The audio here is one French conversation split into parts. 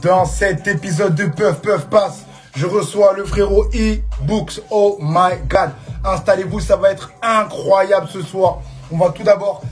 Dans cet épisode de Puff Puff Pass, je reçois le frérot E-Books. Oh my God. Installez-vous, ça va être incroyable ce soir. On va tout d'abord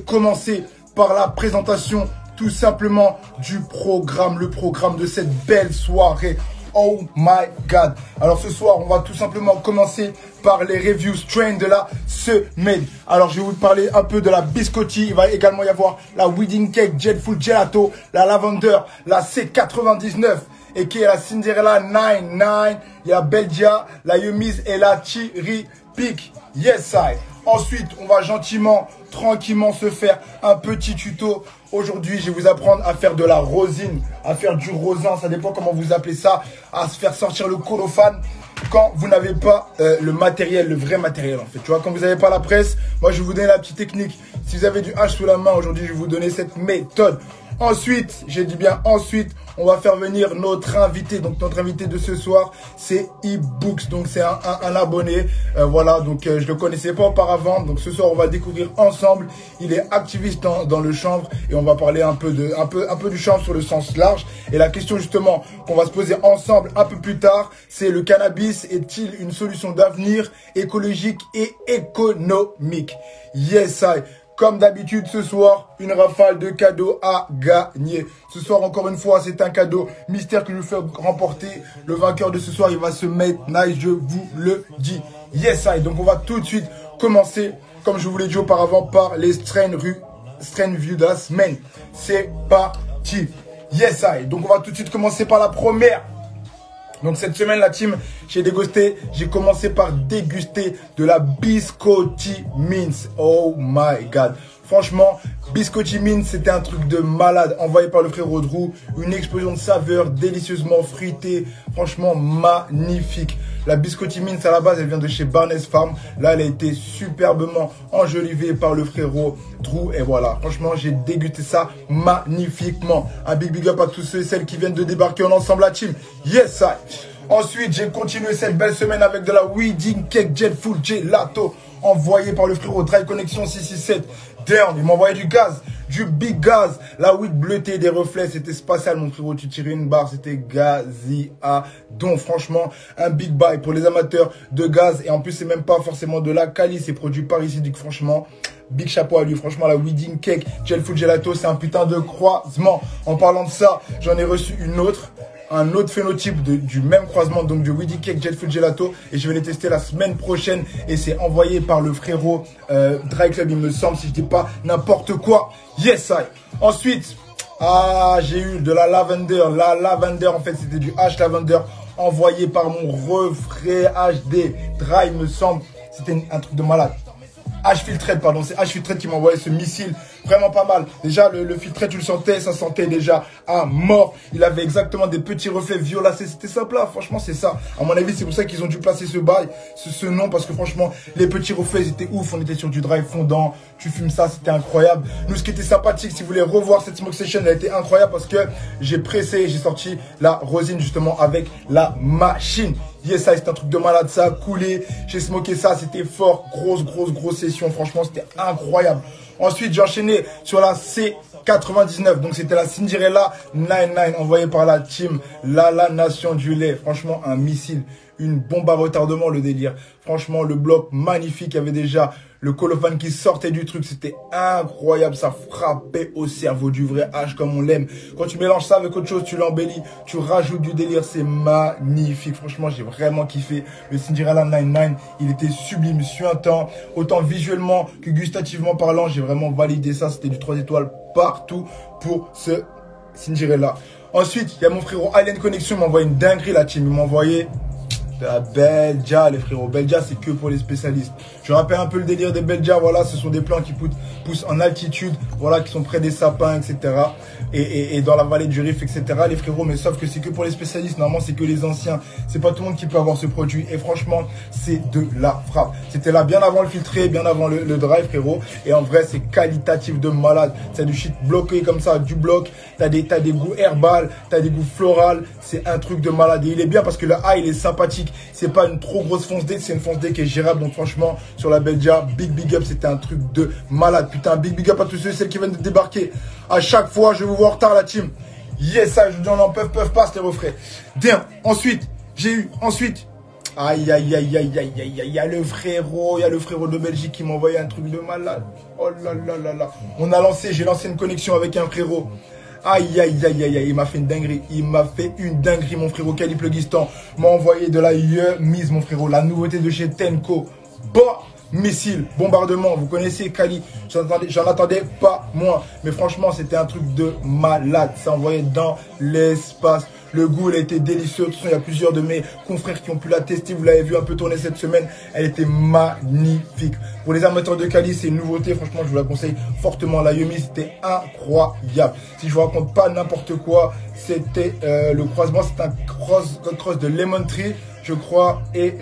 commencer par la présentation tout simplement du programme, le programme de cette belle soirée. Oh my God. Alors ce soir, on va tout simplement commencer par les reviews strain de la semaine. Alors je vais vous parler un peu de la biscotti. Il va également y avoir la wedding cake Jet Full Gelato, la lavender, la C99 et qui est la Cinderella 99. Il y a la Belgia, la Yumi's et la Cherry Pick. Yes I. Ensuite, on va gentiment, tranquillement se faire un petit tuto. Aujourd'hui, je vais vous apprendre à faire de la rosine, à faire du rosin, ça dépend comment vous appelez ça, à se faire sortir le colophane quand vous n'avez pas le matériel, le vrai matériel en fait. Tu vois, quand vous n'avez pas la presse, moi je vais vous donner la petite technique. Si vous avez du H sous la main, aujourd'hui, je vais vous donner cette méthode. Ensuite, j'ai dit bien ensuite, on va faire venir notre invité. Donc notre invité de ce soir, c'est E-Books. Donc c'est un abonné. Voilà, donc je le connaissais pas auparavant. Donc ce soir, on va découvrir ensemble. Il est activiste dans le chanvre et on va parler un peu du chanvre sur le sens large. Et la question justement qu'on va se poser ensemble un peu plus tard, c'est le cannabis est-il une solution d'avenir écologique et économique? Yes, I. Comme d'habitude, ce soir, une rafale de cadeaux à gagner. Ce soir, encore une fois, c'est un cadeau mystère que je vous fais remporter. Le vainqueur de ce soir, il va se mettre nice, je vous le dis. Yes, I. Donc, on va tout de suite commencer, comme je vous l'ai dit auparavant, par les strain view de la semaine. C'est parti. Yes, I. Donc, on va tout de suite commencer par la première. Donc cette semaine la team, j'ai commencé par déguster de la biscotti mince. Oh my God. Franchement, biscotti mince, c'était un truc de malade. Envoyé par le frérot Drew. Une explosion de saveurs, délicieusement fruitée. Franchement, magnifique. La biscotti mince, à la base, elle vient de chez Barnes Farm. Là, elle a été superbement enjolivée par le frérot Drew. Et voilà, franchement, j'ai dégusté ça magnifiquement. Un big up à tous ceux et celles qui viennent de débarquer en ensemble, la team. Yes, I. Ensuite, j'ai continué cette belle semaine avec de la wedding cake Jet Full Gelato. Envoyé par le frérot Dry Connection 667. Damn, il m'a envoyé du gaz, du big gaz. La weed bleutée, des reflets, c'était spatial mon frérot. Tu tirais une barre, c'était gazi à don. Franchement, un big buy pour les amateurs de gaz. Et en plus, c'est même pas forcément de la Cali, c'est produit par ici. Donc franchement, big chapeau à lui. Franchement, la wedding cake Jet Full Gelato, c'est un putain de croisement. En parlant de ça, j'en ai reçu un autre phénotype du même croisement, donc du wedding cake Jet Full Gelato, et je vais les tester la semaine prochaine et c'est envoyé par le frérot Dry Club, il me semble, si je dis pas n'importe quoi. Yes I. Ensuite, j'ai eu de la lavender. La lavender, en fait, c'était du H lavender envoyé par mon refrain HD Dry, il me semble. C'était un truc de malade. H Filtrate, pardon, c'est H Filtrate qui m'a envoyé ce missile, vraiment pas mal. Déjà, le filtrate, tu le sentais, ça sentait déjà à mort. Il avait exactement des petits reflets violacés, c'était simple là, franchement, c'est ça. À mon avis, c'est pour ça qu'ils ont dû placer ce bail, ce nom, parce que franchement, les petits reflets, ils étaient ouf. On était sur du dry fondant, tu fumes ça, c'était incroyable. Nous, ce qui était sympathique, si vous voulez revoir cette smoke session, elle a été incroyable parce que j'ai pressé, j'ai sorti la rosine justement avec la machine. Yes, ça, c'est un truc de malade, ça a coulé. J'ai smoké ça, c'était fort. Grosse session. Franchement, c'était incroyable. Ensuite, j'ai enchaîné sur la C99. Donc, c'était la Cinderella 99 envoyée par la team La Nation du lait. Franchement, un missile. Une bombe à retardement, le délire. Franchement, le bloc magnifique. Il y avait déjà le colophane qui sortait du truc. C'était incroyable. Ça frappait au cerveau, du vrai H comme on l'aime. Quand tu mélanges ça avec autre chose, tu l'embellis. Tu rajoutes du délire. C'est magnifique. Franchement, j'ai vraiment kiffé. Le Cinderella 99, il était sublime, suintant. Autant visuellement que gustativement parlant, j'ai vraiment validé ça. C'était du 3 étoiles partout pour ce Cinderella. Ensuite, il y a mon frérot Alien Connection. Il m'a envoyé une dinguerie, la team. Il m'a envoyé de la Belgia, les frérots. Belgia, c'est que pour les spécialistes. Je rappelle un peu le délire des Belgia. Voilà, ce sont des plants qui poussent en altitude, voilà, qui sont près des sapins, etc. Et dans la vallée du Rif, etc. Les frérots, mais sauf que c'est que pour les spécialistes. Normalement, c'est que les anciens. C'est pas tout le monde qui peut avoir ce produit. Et franchement, c'est de la frappe. C'était là bien avant le filtré, bien avant le dry, frérot. Et en vrai, c'est qualitatif de malade. C'est du shit bloqué comme ça, du bloc. T'as des goûts herbal, t'as des goûts floral. C'est un truc de malade. Et il est bien parce que le A, il est sympathique. C'est pas une trop grosse fonce D, c'est une fonce D qui est gérable. Donc franchement, sur la Belgia, big up, c'était un truc de malade. Putain, big up à tous ceux et celles qui viennent de débarquer. À chaque fois, je vous vois en retard, la team. Yes, ça, je dis, on en peuvent pas, les refrains. Bien, ensuite, j'ai eu, aïe, aïe, aïe, aïe, aïe, aïe, aïe, il y a le frérot de Belgique qui m'a envoyé un truc de malade. Oh là là là là. J'ai lancé une connexion avec un frérot. Aïe, aïe, aïe, aïe, aïe, il m'a fait une dinguerie. Il m'a fait une dinguerie, mon frérot. Cali Plugistan m'a envoyé de la mise, mon frérot. La nouveauté de chez Tenko. Bah, missile, bombardement. Vous connaissez Cali. J'en attendais pas moins. Mais franchement, c'était un truc de malade. Ça envoyait dans l'espace. Le goût, elle était délicieux. De toute façon, il y a plusieurs de mes confrères qui ont pu la tester. Vous l'avez vu un peu tourner cette semaine. Elle était magnifique. Pour les amateurs de Cali, c'est une nouveauté. Franchement, je vous la conseille fortement. La Yumi, c'était incroyable. Si je vous raconte pas n'importe quoi, c'était le croisement. C'est un cross de Lemon Tree, je crois, et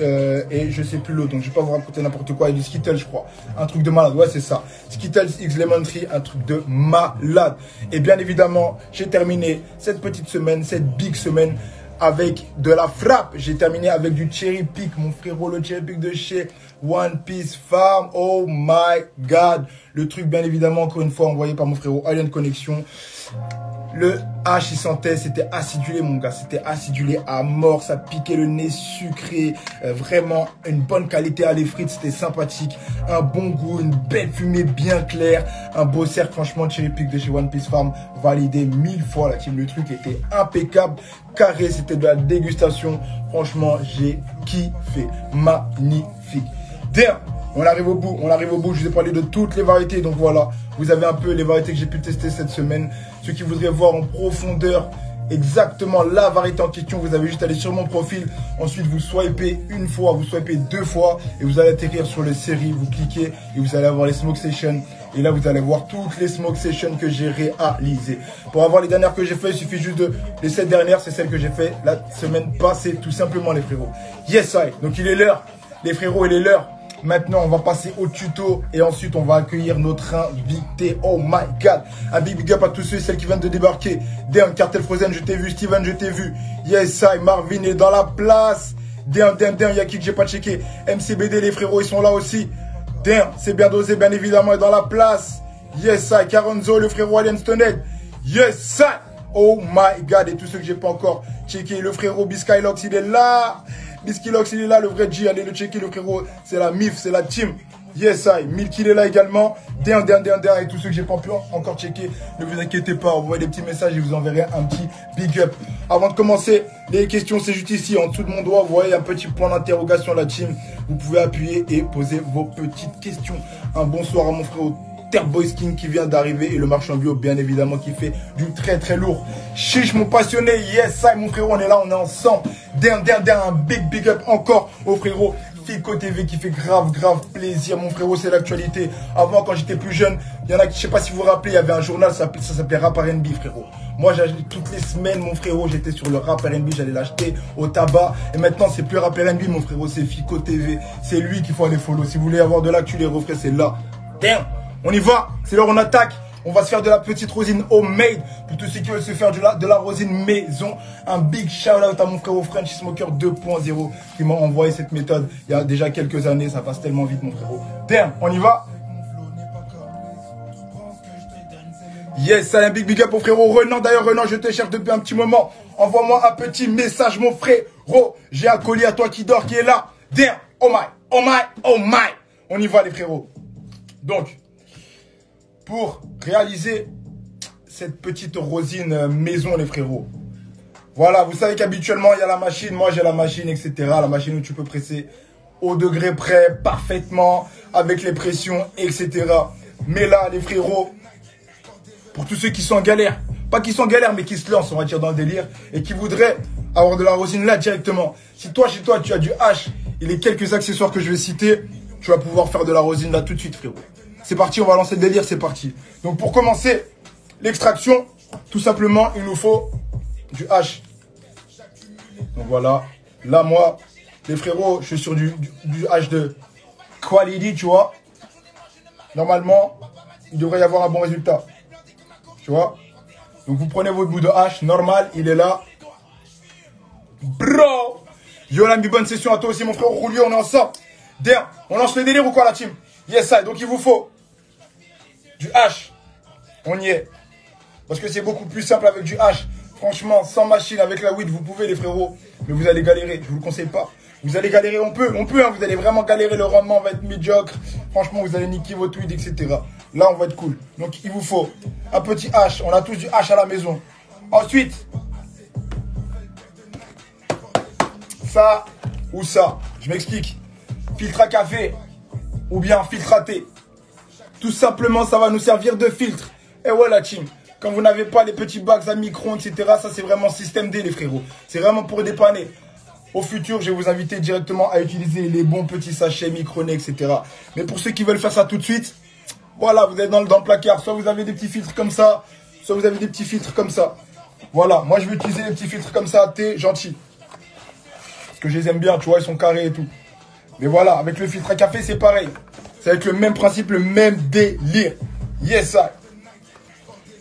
je sais plus l'autre. Donc, je vais pas vous raconter n'importe quoi. Et du Skittles, je crois. Un truc de malade. Ouais, c'est ça. Skittles X Lemon Tree, un truc de malade. Et bien évidemment, j'ai terminé cette petite semaine, cette big semaine, avec de la frappe. J'ai terminé avec du Cherry Pick, mon frérot, le Cherry Pick de chez One Piece Farm. Oh my God. Le truc, bien évidemment, encore une fois, envoyé par mon frérot Alien Connection. Le H, il sentait, c'était acidulé, mon gars. C'était acidulé à mort. Ça piquait le nez, sucré. Vraiment, une bonne qualité à les frites. C'était sympathique. Un bon goût, une belle fumée bien claire. Un beau cercle, franchement, Cherry Pick de chez One Piece Farm. Validé 1000 fois, la team. Le truc était impeccable. Carré, c'était de la dégustation. Franchement, j'ai kiffé. Magnifique. Damn. On arrive au bout, je vous ai parlé de toutes les variétés, donc voilà, vous avez un peu les variétés que j'ai pu tester cette semaine. Ceux qui voudraient voir en profondeur exactement la variété en question, vous avez juste à aller sur mon profil, ensuite vous swipez une fois, vous swipez deux fois, et vous allez atterrir sur les séries, vous cliquez, et vous allez avoir les smoke sessions, et là vous allez voir toutes les smoke sessions que j'ai réalisées. Pour avoir les dernières que j'ai fait, il suffit juste de, les 7 dernières, c'est celles que j'ai fait la semaine passée, tout simplement les frérots. Yes, I. Donc il est l'heure, les frérots, il est l'heure. Maintenant, on va passer au tuto et ensuite, on va accueillir notre invité. Oh my God. Un big up à tous ceux et celles qui viennent de débarquer. Damn, Cartel Frozen, je t'ai vu. Steven, je t'ai vu. Yes, I. Marvin est dans la place. Damn, il y a qui que j'ai pas checké. MCBD, les frérots, ils sont là aussi. Damn, c'est bien dosé, bien évidemment, est dans la place. Yes, I. Caronzo, le frérot Alien Stoned. Yes, I. Oh my God. Et tous ceux que j'ai pas encore checké. Le frérot Biskylox, il est là. Biskylox, il est là, le vrai G, allez le checker, le frérot, c'est la MIF, c'est la team. Yes, I. Milk, il est là également. Et tous ceux que j'ai pas pu encore checker, ne vous inquiétez pas, envoyez des petits messages et je vous enverrai un petit big up. Avant de commencer, les questions, c'est juste ici, en dessous de mon doigt, vous voyez un petit point d'interrogation, la team. Vous pouvez appuyer et poser vos petites questions. Un bonsoir à mon frérot Terboy King qui vient d'arriver et le marchand bio, bien évidemment, qui fait du très très lourd. Chiche, mon passionné, yes, I, mon frérot, on est là, on est ensemble. Un big up encore au frérot Fico TV qui fait grave plaisir, mon frérot, c'est l'actualité. Avant, quand j'étais plus jeune, il y en a qui, je sais pas si vous vous rappelez, il y avait un journal, ça s'appelait Rap R&B, frérot. Moi, j'achetais toutes les semaines, mon frérot, j'étais sur le Rap R&B, j'allais l'acheter au tabac. Et maintenant, c'est plus Rap R&B, mon frérot, c'est Fico TV. C'est lui qu'il faut aller follow. Si vous voulez avoir de l'actu, les refrains, c'est là. Damn. On y va, c'est l'heure, on attaque. On va se faire de la petite rosine homemade. Pour tous ceux qui veulent se faire de la rosine maison. Un big shout out à mon frérot French Smoker 2.0 qui m'a envoyé cette méthode il y a déjà quelques années. Ça passe tellement vite, mon frérot. Damn, on y va. Yes, c'est un big up au frérot Renan. D'ailleurs, Renan, je te cherche depuis un petit moment. Envoie-moi un petit message, mon frérot. J'ai un colis à toi qui dort, qui est là. Damn, oh my. On y va, les frérots. Donc, pour réaliser cette petite rosine maison, les frérots. Voilà, vous savez qu'habituellement, il y a la machine. Moi, j'ai la machine, etc. La machine où tu peux presser au degré près, parfaitement, avec les pressions, etc. Mais là, les frérots, pour tous ceux qui sont en galère, pas qui sont en galère, mais qui se lancent, on va dire, dans le délire, et qui voudraient avoir de la rosine là directement. Si toi, chez toi, tu as du H et les quelques accessoires que je vais citer, tu vas pouvoir faire de la rosine là tout de suite, frérot. C'est parti, on va lancer le délire, c'est parti. Donc pour commencer l'extraction, tout simplement, il nous faut du H. Donc voilà. Là, moi, les frérots, je suis sur du H de quality, tu vois. Normalement, il devrait y avoir un bon résultat. Tu vois. Donc vous prenez votre bout de H, normal, il est là. Bro! Yo, la bonne session à toi aussi, mon frère Roulio, on est ensemble. Damn, on lance le délire ou quoi, la team? Yes, I. Donc il vous faut du H. On y est. Parce que c'est beaucoup plus simple avec du H. Franchement, sans machine, avec la weed, vous pouvez les frérots. Mais vous allez galérer, je vous le conseille pas. Vous allez galérer, on peut, hein, vous allez vraiment galérer, le rendement va être médiocre. Franchement, vous allez niquer votre weed, etc. Là, on va être cool. Donc, il vous faut un petit hache. On a tous du hache à la maison. Ensuite, ça ou ça. Je m'explique. Filtre à café ou bien filtre à thé. Tout simplement, ça va nous servir de filtre. Et voilà, team. Quand vous n'avez pas les petits bacs à micro, etc., ça, c'est vraiment système D, les frérots. C'est vraiment pour dépanner. Au futur, je vais vous inviter directement à utiliser les bons petits sachets micronés, etc. Mais pour ceux qui veulent faire ça tout de suite, voilà, vous êtes dans le placard. Soit vous avez des petits filtres comme ça, soit vous avez des petits filtres comme ça. Voilà, moi je vais utiliser les petits filtres comme ça, thé, gentil. Parce que je les aime bien, tu vois, ils sont carrés et tout. Mais voilà, avec le filtre à café, c'est pareil. C'est avec le même principe, le même délire. Yes, ça.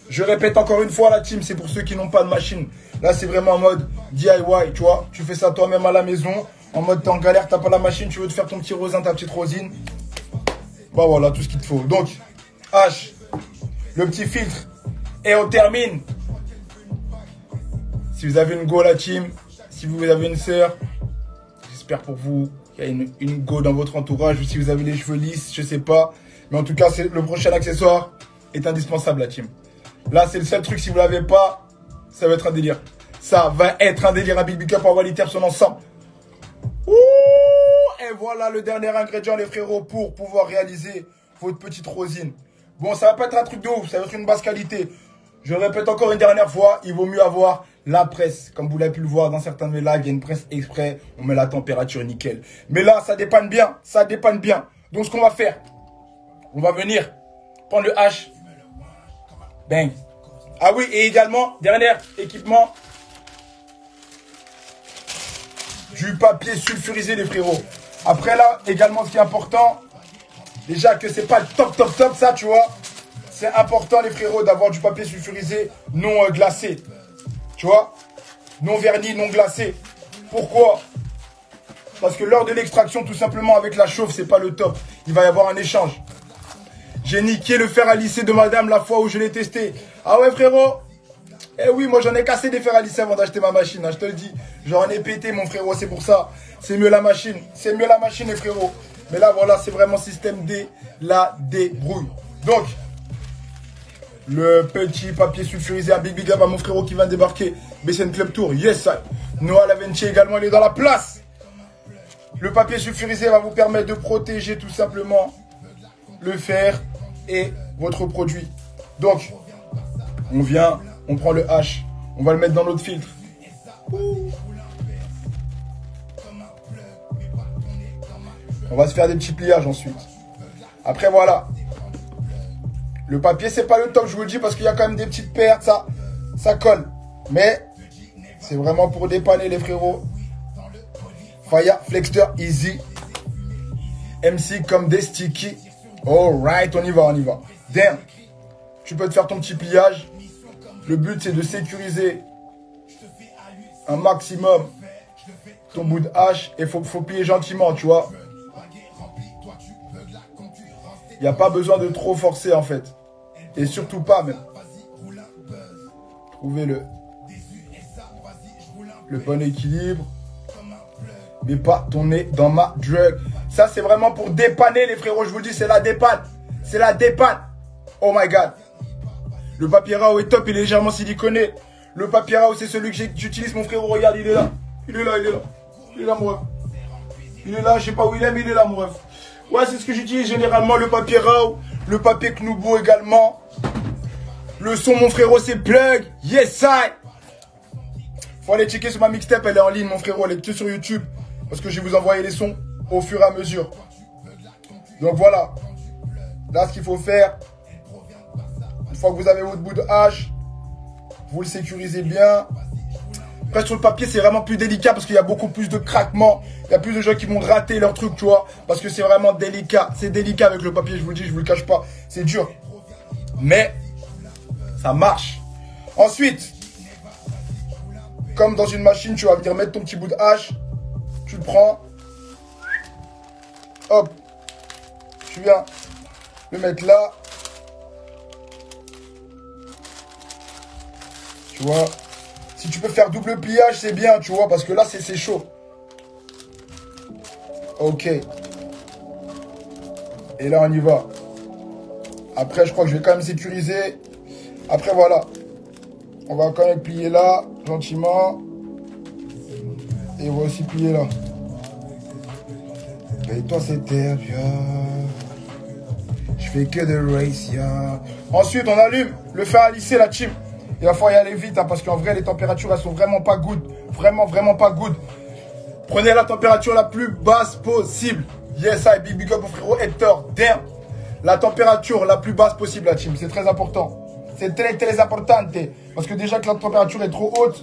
Je répète encore une fois, la team, c'est pour ceux qui n'ont pas de machine. Là, c'est vraiment en mode DIY, tu vois. Tu fais ça toi-même à la maison. En mode, t'es en galère, t'as pas la machine, tu veux te faire ton petit rosin, ta petite rosine. Bah voilà, tout ce qu'il te faut. Donc, H, le petit filtre. Et on termine. Si vous avez une go, la team, si vous avez une sœur, j'espère pour vous qu'il y a une go dans votre entourage. Ou si vous avez les cheveux lisses, je sais pas. Mais en tout cas, le prochain accessoire est indispensable, la team. Là, c'est le seul truc, si vous l'avez pas, ça va être un délire. Ça va être un délire. Un big up, on va les terres son ensemble. Ouh, et voilà le dernier ingrédient, les frérots, pour pouvoir réaliser votre petite rosine. Bon, ça va pas être un truc de ouf, ça va être une basse qualité. Je le répète encore une dernière fois, il vaut mieux avoir la presse. Comme vous l'avez pu le voir dans certains de mes lives, il y a une presse exprès, on met la température nickel. Mais là, ça dépanne bien, ça dépanne bien. Donc, ce qu'on va faire, on va venir prendre le hache. Bang. Ah oui, et également, dernier équipement, du papier sulfurisé, les frérots. Après là, également, ce qui est important, déjà que c'est pas le top, ça, tu vois. C'est important, les frérots, d'avoir du papier sulfurisé non glacé. Tu vois, non verni, non glacé. Pourquoi? Parce que lors de l'extraction, tout simplement, avec la chauffe, c'est pas le top. Il va y avoir un échange. J'ai niqué le fer à lisser de madame la fois où je l'ai testé. Ah ouais, frérot? Eh oui, moi j'en ai cassé des fers à lisser avant d'acheter ma machine, hein, je te le dis. J'en ai pété, mon frérot, c'est pour ça. C'est mieux la machine. C'est mieux la machine, les frérots. Mais là, voilà, c'est vraiment système D, la débrouille. Donc, le petit papier sulfurisé, un big up à mon frérot qui vient de débarquer. BCN Club Tour, yes, ça. Noah Laventi également, il est dans la place. Le papier sulfurisé va vous permettre de protéger tout simplement le fer et votre produit. Donc, on vient, on prend le hache, on va le mettre dans notre filtre. On va se faire des petits pliages ensuite. Après, voilà. Le papier, c'est pas le top, je vous le dis, parce qu'il y a quand même des petites pertes, ça colle. Mais, c'est vraiment pour dépanner les frérots. Fire, Flexter, Easy. MC comme des sticky. Alright, on y va, on y va. Damn. Tu peux te faire ton petit pliage. Le but, c'est de sécuriser un maximum ton bout de hache. Et faut plier gentiment, tu vois. Il n'y a pas besoin de trop forcer, en fait. Et surtout pas, même. Trouver le bon équilibre. Mais pas ton nez dans ma drug. Ça, c'est vraiment pour dépanner, les frérots. Je vous le dis, c'est la dépanne. C'est la dépanne. Oh my God. Le papier Rao est top, il est légèrement siliconé. Le papier Rao, c'est celui que j'utilise, mon frérot. Regarde, il est là. Il est là, il est là. Il est là, mon ref. Il est là, je sais pas où il est, mais il est là, mon ref. Ouais, c'est ce que j'utilise généralement, le papier Rao. Le papier Knubo également. Le son, mon frérot, c'est Plug. Yes, I. Faut aller checker sur ma mixtape, elle est en ligne, mon frérot. Elle est que sur YouTube. Parce que je vais vous envoyer les sons au fur et à mesure. Donc voilà. Là, ce qu'il faut faire, une fois que vous avez votre bout de hache, vous le sécurisez bien. Après, sur le papier, c'est vraiment plus délicat parce qu'il y a beaucoup plus de craquements. Il y a plus de gens qui vont rater leur truc, tu vois. Parce que c'est vraiment délicat. C'est délicat avec le papier, je vous le dis, je vous le cache pas. C'est dur. Mais, ça marche. Ensuite, comme dans une machine, tu vas venir mettre ton petit bout de hache. Tu le prends. Hop. Tu viens le mettre là. Tu vois. Si tu peux faire double pliage, c'est bien, tu vois, parce que là, c'est chaud. Ok. Et là, on y va. Après, je crois que je vais quand même sécuriser. Après, voilà. On va quand même plier là, gentiment. Et on va aussi plier là. Et toi, c'était bien. Je fais que de race, ya. Ensuite, on allume le fer à lisser, la team. Il va falloir y aller vite, hein, parce qu'en vrai, les températures, elles sont vraiment pas good. Vraiment, vraiment pas good. Prenez la température la plus basse possible. Yes, I big up au frérot Hector. Damn. La température la plus basse possible, la team. C'est très important. C'est très, très important. Parce que déjà que la température est trop haute.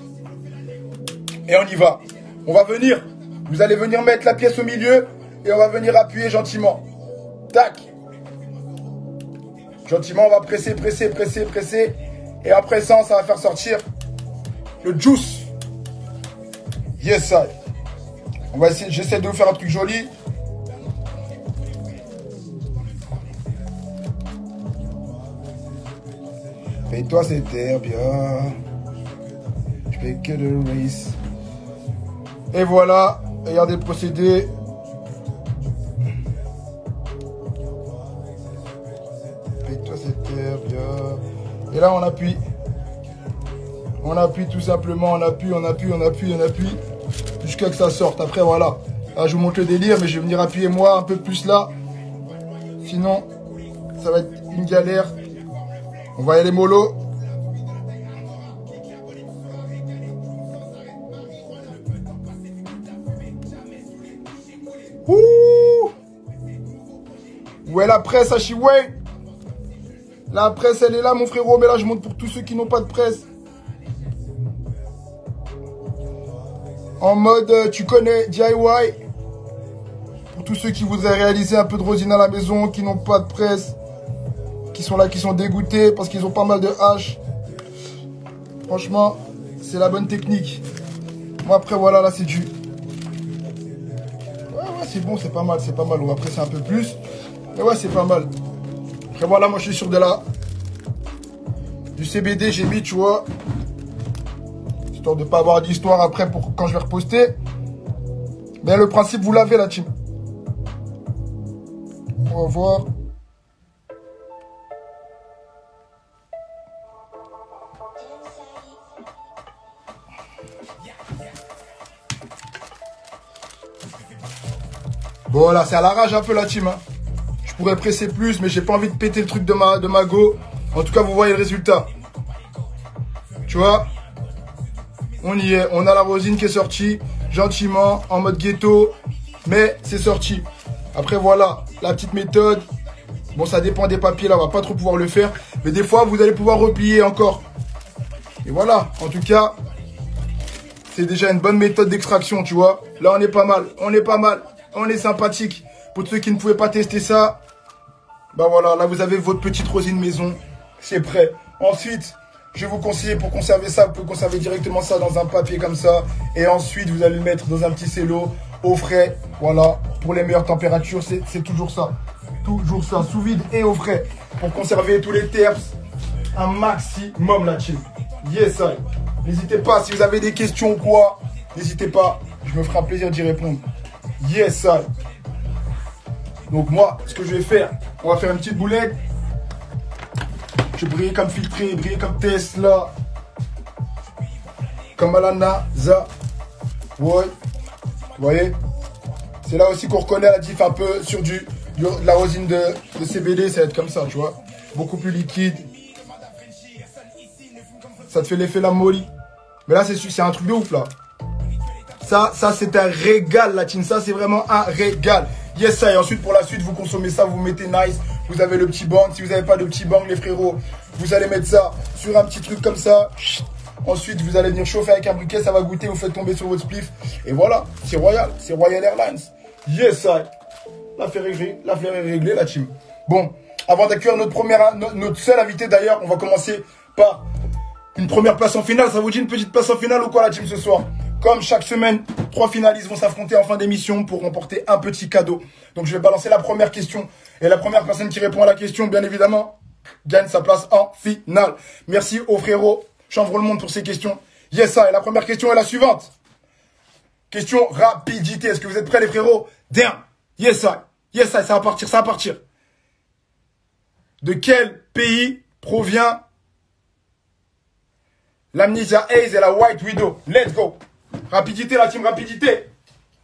Et on y va. On va venir. Vous allez venir mettre la pièce au milieu. Et on va venir appuyer gentiment. Tac. Gentiment, on va presser, presser, presser, presser. Et en pressant, ça va faire sortir le juice. Yes, I. On va essayer, j'essaie de vous faire un truc joli. Fais-toi cette terre bien. Je fais que de race. Et voilà. Regardez le procédé. Fais-toi cette terre bien. Et là, on appuie. On appuie tout simplement. On appuie, on appuie, on appuie, on appuie. Jusqu'à que ça sorte. Après, voilà. Là, je vous montre le délire, mais je vais venir appuyer moi un peu plus là. Sinon, ça va être une galère. On va y aller mollo. Ouh! Où est la presse, Hachiway? La presse, elle est là, mon frérot. Mais là, je montre pour tous ceux qui n'ont pas de presse. En mode, tu connais, DIY. Pour tous ceux qui voudraient réaliser un peu de rosine à la maison, qui n'ont pas de presse, qui sont là, qui sont dégoûtés parce qu'ils ont pas mal de haches. Franchement, c'est la bonne technique. Moi, après, voilà, là, c'est du... Ouais, c'est bon, c'est pas mal, c'est pas mal. On va presser un peu plus. Mais ouais, c'est pas mal. Après, voilà, moi, je suis sur de la... Du CBD, j'ai mis, tu vois... Histoire de ne pas avoir d'histoire après pour quand je vais reposter. Mais le principe, vous l'avez, la team. On va voir. Bon, là, c'est à l'arrache un peu, la team. Hein. Je pourrais presser plus, mais j'ai pas envie de péter le truc de ma go. En tout cas, vous voyez le résultat. Tu vois? On y est, on a la rosine qui est sortie, gentiment, en mode ghetto, mais c'est sorti. Après voilà, la petite méthode, bon ça dépend des papiers là, on va pas trop pouvoir le faire, mais des fois vous allez pouvoir replier encore. Et voilà, en tout cas, c'est déjà une bonne méthode d'extraction, tu vois. Là on est pas mal, on est pas mal, on est sympathique. Pour ceux qui ne pouvaient pas tester ça, bah voilà, là vous avez votre petite rosine maison, c'est prêt. Ensuite... je vais vous conseiller pour conserver ça, vous pouvez conserver directement ça dans un papier comme ça. Et ensuite, vous allez le mettre dans un petit cello au frais. Voilà, pour les meilleures températures, c'est toujours ça. Toujours ça, sous vide et au frais. Pour conserver tous les terps, un maximum la team. Yes, I. N'hésitez pas, si vous avez des questions ou quoi, n'hésitez pas. Je me ferai un plaisir d'y répondre. Yes, I. Donc moi, ce que je vais faire, on va faire une petite boulette. Je brille comme filtré, brille comme Tesla. Comme à la NASA. Ouais. Vous voyez? C'est là aussi qu'on reconnaît la diff un peu sur de la rosine de CBD. Ça va être comme ça, tu vois. Beaucoup plus liquide. Ça te fait l'effet la molly. Mais là, c'est un truc de ouf, là. Ça c'est un régal, la team. Ça, c'est vraiment un régal. Yes, ça. Et ensuite, pour la suite, vous consommez ça, vous mettez nice. Vous avez le petit bang. Si vous n'avez pas de petit bang, les frérots, vous allez mettre ça sur un petit truc comme ça. Ensuite, vous allez venir chauffer avec un briquet. Ça va goûter. Vous faites tomber sur votre spliff. Et voilà. C'est royal. C'est Royal Airlines. Yes, ça. L'affaire est réglée, la team. Bon, avant d'accueillir notre seul invité, d'ailleurs, on va commencer par une première place en finale. Ça vous dit une petite place en finale ou quoi, la team, ce soir? Comme chaque semaine, 3 finalistes vont s'affronter en fin d'émission pour remporter un petit cadeau. Donc je vais balancer la première question. Et la première personne qui répond à la question, bien évidemment, gagne sa place en finale. Merci au frérot Chanvre le Monde pour ces questions. Yes, ça. Et la première question est la suivante. Question rapidité. Est-ce que vous êtes prêts, les frérots? Damn. Yes, ça. Yes, ça va partir, ça va partir. De quel pays provient l'Amnesia Haze et la White Widow? Let's go. Rapidité, la team, rapidité.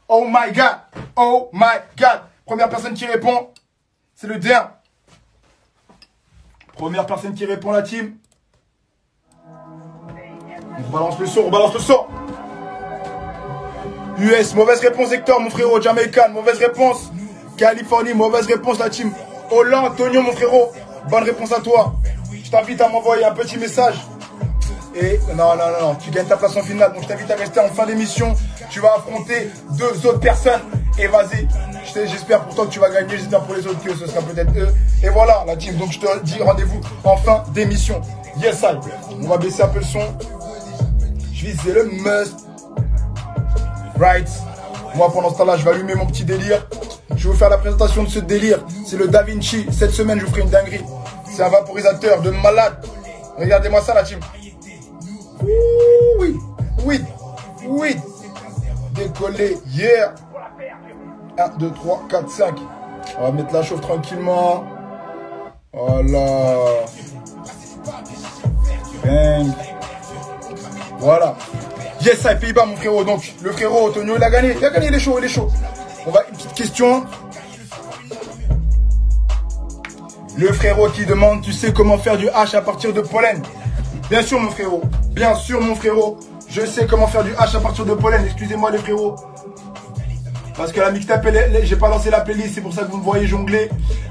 Oh my God. Oh my God. Première personne qui répond, c'est le D1. Première personne qui répond, la team. On balance le son, on balance le son. US, mauvaise réponse Hector, mon frérot. Jamaican, mauvaise réponse. Californie, mauvaise réponse, la team. Hollande, Antonio, mon frérot. Bonne réponse à toi. Je t'invite à m'envoyer un petit message. Et non, tu gagnes ta place en finale. Donc je t'invite à rester en fin d'émission. Tu vas affronter 2 autres personnes. Et vas-y, j'espère pour toi que tu vas gagner. J'espère pour les autres que ce sera peut-être eux. Et voilà la team. Donc je te dis rendez-vous en fin d'émission. Yes, I. On va baisser un peu le son. Je vais viser le must. Right. Moi pendant ce temps-là, je vais allumer mon petit délire. Je vais vous faire la présentation de ce délire. C'est le Da Vinci. Cette semaine, je vous ferai une dinguerie. C'est un vaporisateur de malade. Regardez-moi ça, la team. Oui. Décoller, yeah. 1, 2, 3, 4, 5. On va mettre la chauffe tranquillement. Voilà. Bang. Voilà. Yes, ça, Pays-Bas, mon frérot. Donc, le frérot, Antonio, il a gagné. Il a gagné, il est chaud, il est chaud. On va, une petite question. Le frérot qui demande, tu sais comment faire du hash à partir de pollen? Bien sûr, mon frérot. Bien sûr, mon frérot. Je sais comment faire du hash à partir de pollen. Excusez-moi, les frérots. Parce que la mixtape, j'ai pas lancé la playlist. C'est pour ça que vous me voyez jongler.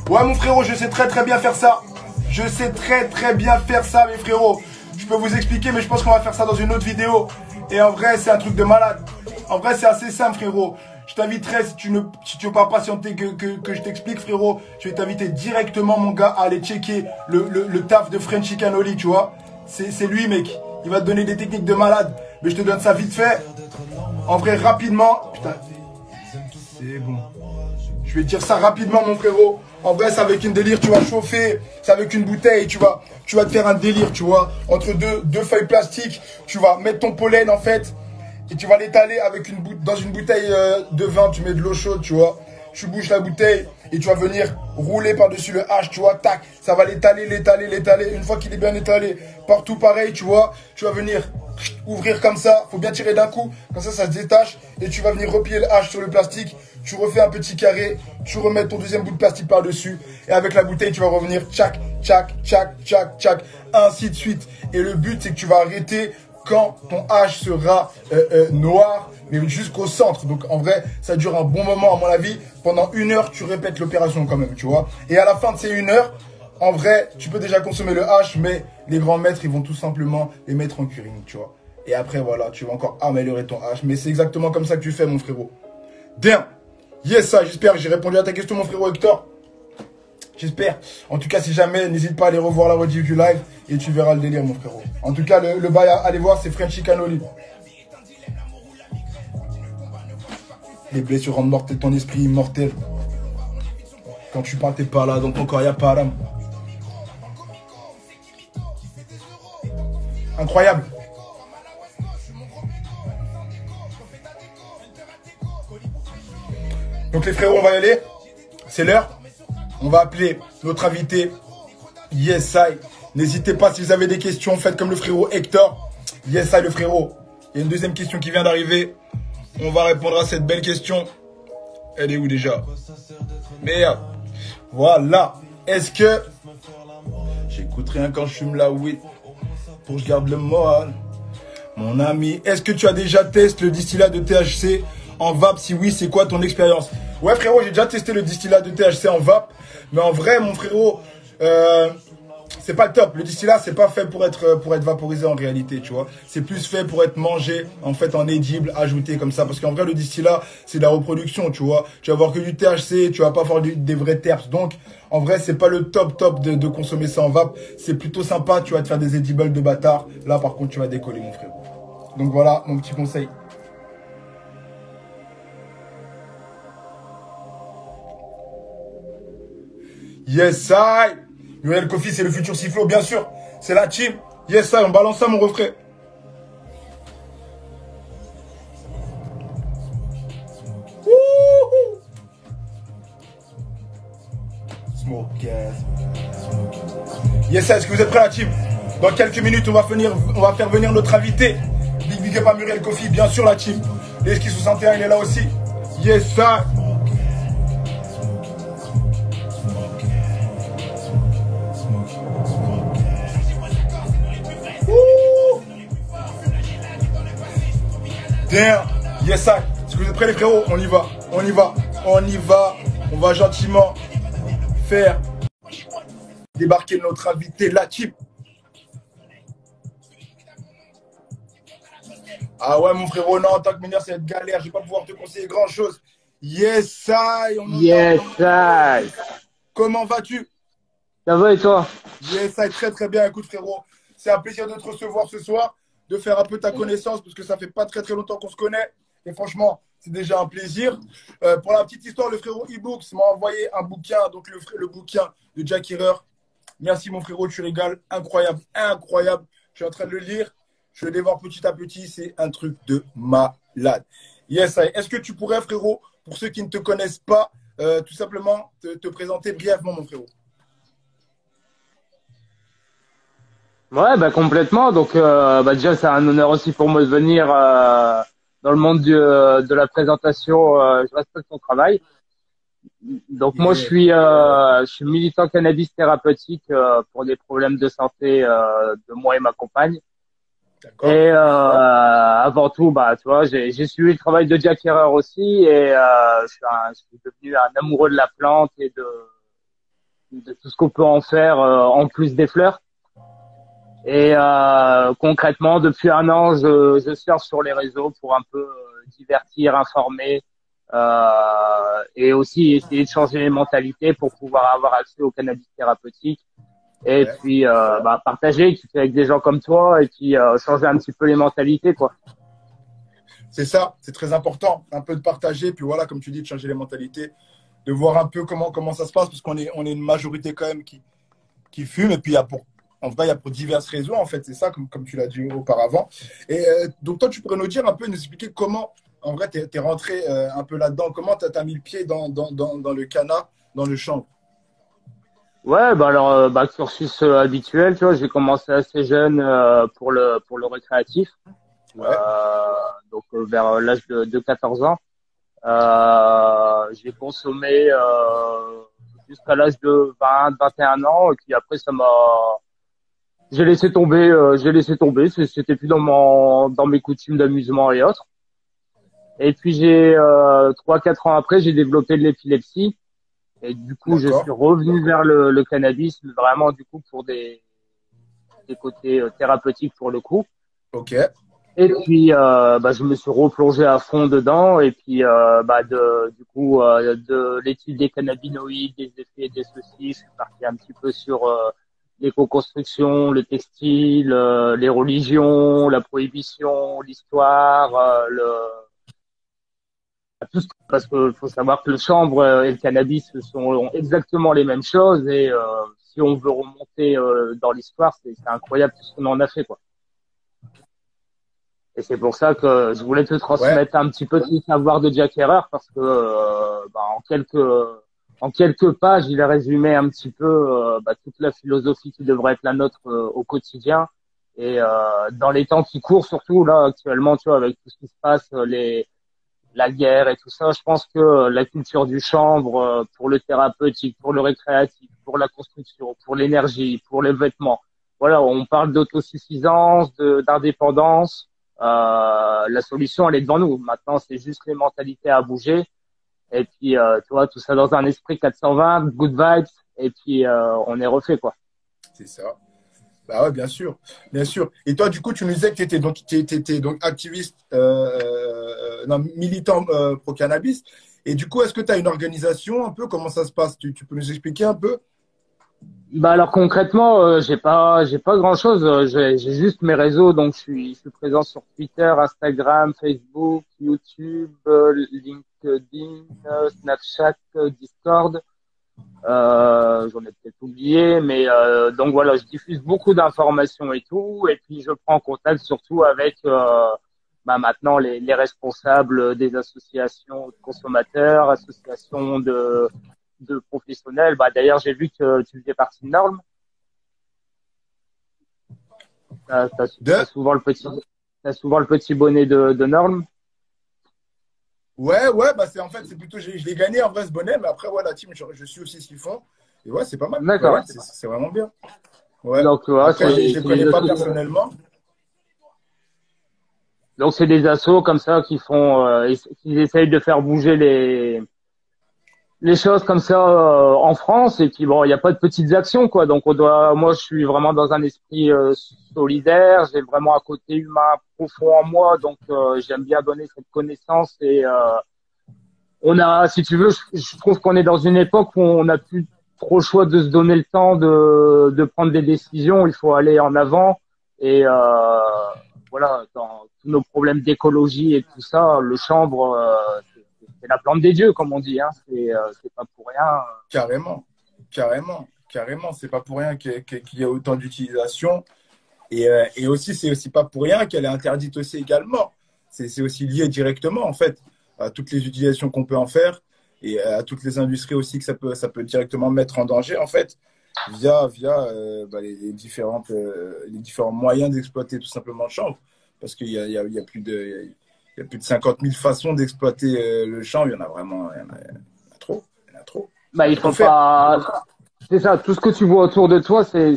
Ouais, mon frérot, je sais très bien faire ça. Je sais très bien faire ça, mes frérots. Je peux vous expliquer, mais je pense qu'on va faire ça dans une autre vidéo. Et en vrai, c'est un truc de malade. En vrai, c'est assez simple, frérot. Je t'inviterai, si tu veux pas patienter que je t'explique, frérot, je vais t'inviter directement, mon gars, à aller checker le taf de Frenchy Canoli, tu vois. C'est lui, mec. Il va te donner des techniques de malade. Mais je te donne ça vite fait. En vrai, rapidement. Putain. C'est bon. Je vais te dire ça rapidement, mon frérot. En vrai, c'est avec une délire, tu vas chauffer. C'est avec une bouteille, tu vas te faire un délire, tu vois. Entre deux feuilles plastiques, tu vas mettre ton pollen, en fait. Et tu vas l'étaler avec dans une bouteille de vin. Tu mets de l'eau chaude, tu vois. Tu bouges la bouteille et tu vas venir rouler par-dessus le hache, tu vois. Tac, ça va l'étaler. Une fois qu'il est bien étalé, partout pareil, tu vois. Tu vas venir ouvrir comme ça. Faut bien tirer d'un coup. Comme ça se détache. Et tu vas venir replier le hache sur le plastique. Tu refais un petit carré. Tu remets ton deuxième bout de plastique par-dessus. Et avec la bouteille, tu vas revenir tchac, ainsi de suite. Et le but, c'est que tu vas arrêter quand ton hache sera noir, mais jusqu'au centre. Donc en vrai, ça dure un bon moment, à mon avis. Pendant 1 heure, tu répètes l'opération quand même, tu vois. Et à la fin de ces 1 heure, en vrai, tu peux déjà consommer le hache, mais les grands maîtres, ils vont tout simplement les mettre en curing, tu vois. Et après, voilà, tu vas encore améliorer ton hache. Mais c'est exactement comme ça que tu fais, mon frérot. Damn. Yes, ça, j'espère que j'ai répondu à ta question, mon frérot Hector. J'espère. En tout cas, si jamais, n'hésite pas à aller revoir la rediff du live et tu verras le délire, mon frérot. En tout cas, le bail à aller voir, c'est Frenchy Canoli. Les blessures rendent mortel ton esprit immortel. Quand tu parles, t'es pas là, dans ton corps, y'a pas d'âme. Incroyable. Donc les frérots, on va y aller. C'est l'heure. On va appeler notre invité. Yes, I. N'hésitez pas, si vous avez des questions, faites comme le frérot Hector. Yes, I, le frérot. Il y a une deuxième question qui vient d'arriver. On va répondre à cette belle question. Elle est où déjà? Merde. Voilà. Est-ce que... J'écoute rien quand je fume la weed. Pour que je garde le moral. Mon ami, est-ce que tu as déjà testé le distillat de THC en vape? Si oui, c'est quoi ton expérience? Ouais, frérot, j'ai déjà testé le distillat de THC en vape. Mais en vrai, mon frérot, c'est pas le top. Le distillat, c'est pas fait pour être vaporisé en réalité, tu vois. C'est plus fait pour être mangé, en fait, en édible, ajouté comme ça. Parce qu'en vrai, le distillat, c'est de la reproduction, tu vois. Tu vas avoir que du THC, tu vas pas avoir des vrais terps. Donc, en vrai, c'est pas le top de consommer ça en vape. C'est plutôt sympa, tu vas te faire des edibles de bâtard. Là, par contre, tu vas décoller, mon frérot. Donc voilà, mon petit conseil. Yes, I. Lionel Kofi, c'est le futur sifflot, bien sûr. C'est la team. Yes, I. On balance ça, mon refrain. Yes, est-ce que vous êtes prêts la team? Dans quelques minutes, on va faire venir notre invité. Big up à Muriel Kofi, bien sûr la team. Leski 61, il est là aussi. Yes, ça. Damn. Yes, ça. Est-ce que vous êtes prêts les frérots? On y va, on y va, on y va. On va gentiment faire débarquer notre invité, la team. Ah ouais, mon frérot, non, en tant que mineur, c'est une galère. Je vais pas pouvoir te conseiller grand chose. Yes, I. Yes, I. Comment vas-tu? Ça va et toi? Yes, I, très très bien. Écoute, frérot, c'est un plaisir de te recevoir ce soir, de faire un peu ta connaissance, parce que ça fait pas très très longtemps qu'on se connaît. Et franchement, c'est déjà un plaisir. Pour la petite histoire, le frérot eBooks m'a envoyé un bouquin, donc le bouquin de Jack Herer. Merci, mon frérot, tu régales. Incroyable, incroyable. Je suis en train de le lire. Je le dévore petit à petit, c'est un truc de malade. Yes, est-ce que tu pourrais, frérot, pour ceux qui ne te connaissent pas, tout simplement te présenter brièvement, mon frérot? Ouais, bah complètement. Donc, déjà, c'est un honneur aussi pour moi de venir dans le monde de la présentation. Je respecte ton travail. Donc, moi, je suis militant cannabis thérapeutique pour des problèmes de santé de moi et ma compagne. Et avant tout, bah, tu vois, j'ai suivi le travail de Jack Herer aussi, et je suis devenu un amoureux de la plante et de tout ce qu'on peut en faire en plus des fleurs. Et concrètement, depuis un an, je surfe sur les réseaux pour un peu divertir, informer, et aussi essayer de changer les mentalités pour pouvoir avoir accès au cannabis thérapeutique. Et puis partager, tu fais avec des gens comme toi, et puis changer un petit peu les mentalités, quoi. C'est ça, c'est très important, un peu de partager, puis voilà, comme tu dis, de changer les mentalités, de voir un peu comment ça se passe, parce qu'on est une majorité quand même qui fume, et puis en vrai, il y a pour diverses raisons, en fait, c'est ça, comme tu l'as dit auparavant. Et donc toi, tu pourrais nous dire un peu, nous expliquer comment, en vrai, tu es rentré un peu là-dedans, comment tu as mis le pied dans le canna, dans le chanvre? Ouais, cursus habituel, tu vois, j'ai commencé assez jeune pour le récréatif, Ouais. donc vers l'âge de 14 ans. J'ai consommé jusqu'à l'âge de 20, 21 ans, et puis après j'ai laissé tomber, c'était plus dans mes coutumes d'amusement et autres. Et puis j'ai 3-4 ans après, j'ai développé de l'épilepsie. Et du coup, je suis revenu vers le cannabis, mais vraiment du coup pour des côtés thérapeutiques pour le coup. Ok. Et puis, je me suis replongé à fond dedans. Et puis, de l'étude des cannabinoïdes, des effets et des ceci, je suis parti un petit peu sur l'éco-construction, le textile, les religions, la prohibition, l'histoire, parce qu'il faut savoir que le chanvre et le cannabis sont exactement les mêmes choses, et si on veut remonter dans l'histoire, c'est incroyable tout ce qu'on en a fait, quoi. Et c'est pour ça que je voulais te transmettre un petit peu de savoir de Jack Herer, parce que en quelques pages, il a résumé un petit peu toute la philosophie qui devrait être la nôtre au quotidien, et dans les temps qui courent, surtout là actuellement, tu vois, avec tout ce qui se passe, la guerre et tout ça, je pense que la culture du chanvre pour le thérapeutique, pour le récréatif, pour la construction, pour l'énergie, pour les vêtements, voilà, on parle d'autosuffisance, d'indépendance. La solution, elle est devant nous. Maintenant, c'est juste les mentalités à bouger. Et puis, tu vois, tout ça dans un esprit 420, good vibes. Et puis, on est refait, quoi. C'est ça. Bah ouais, bien sûr, bien sûr. Et toi, du coup, tu nous disais que tu étais donc activiste, militant pro cannabis. Et du coup, est-ce que tu as une organisation un peu? Comment ça se passe? Tu peux nous expliquer un peu? Bah alors concrètement, j'ai pas grand-chose. J'ai juste mes réseaux, donc je suis présent sur Twitter, Instagram, Facebook, YouTube, LinkedIn, Snapchat, Discord. J'en ai peut-être oublié, mais donc voilà, je diffuse beaucoup d'informations et tout, et puis je prends contact surtout avec maintenant les responsables des associations de consommateurs, associations de professionnels. Bah, d'ailleurs, j'ai vu que tu faisais partie de Norm. T'as souvent le petit bonnet de Norm. Ouais, bah c'est en fait, c'est plutôt, je l'ai gagné en vrai ce bonnet, mais après, ouais, la team, je suis aussi ce qu'ils font. Et ouais, c'est pas mal. Ouais, D'accord. c'est vraiment bien. Ouais. Donc, tu vois, Après, je les connais pas personnellement. Donc, c'est des assos comme ça qui font, qui essayent de faire bouger les choses comme ça en France. Et puis bon, il n'y a pas de petites actions, quoi. Donc, moi, je suis vraiment dans un esprit solidaire. J'ai vraiment un côté humain profond en moi. Donc, j'aime bien donner cette connaissance. Et si tu veux, je trouve qu'on est dans une époque où on n'a plus trop le choix de se donner le temps de prendre des décisions. Il faut aller en avant. Et voilà, dans tous nos problèmes d'écologie et tout ça, le chanvre, c'est la plante des dieux, comme on dit. Hein. C'est pas pour rien. Carrément. C'est pas pour rien qu'il y a autant d'utilisation. Et aussi, c'est aussi pas pour rien qu'elle est interdite aussi également. C'est aussi lié directement, en fait, à toutes les utilisations qu'on peut en faire et à toutes les industries aussi que ça peut directement mettre en danger, en fait, via les différents moyens d'exploiter tout simplement le chanvre. Parce qu'il y a plus de 50 000 façons d'exploiter le chanvre. Il y en a vraiment, il y en a trop. Il y en a trop. Bah, il faut pas. C'est ça. Tout ce que tu vois autour de toi, c'est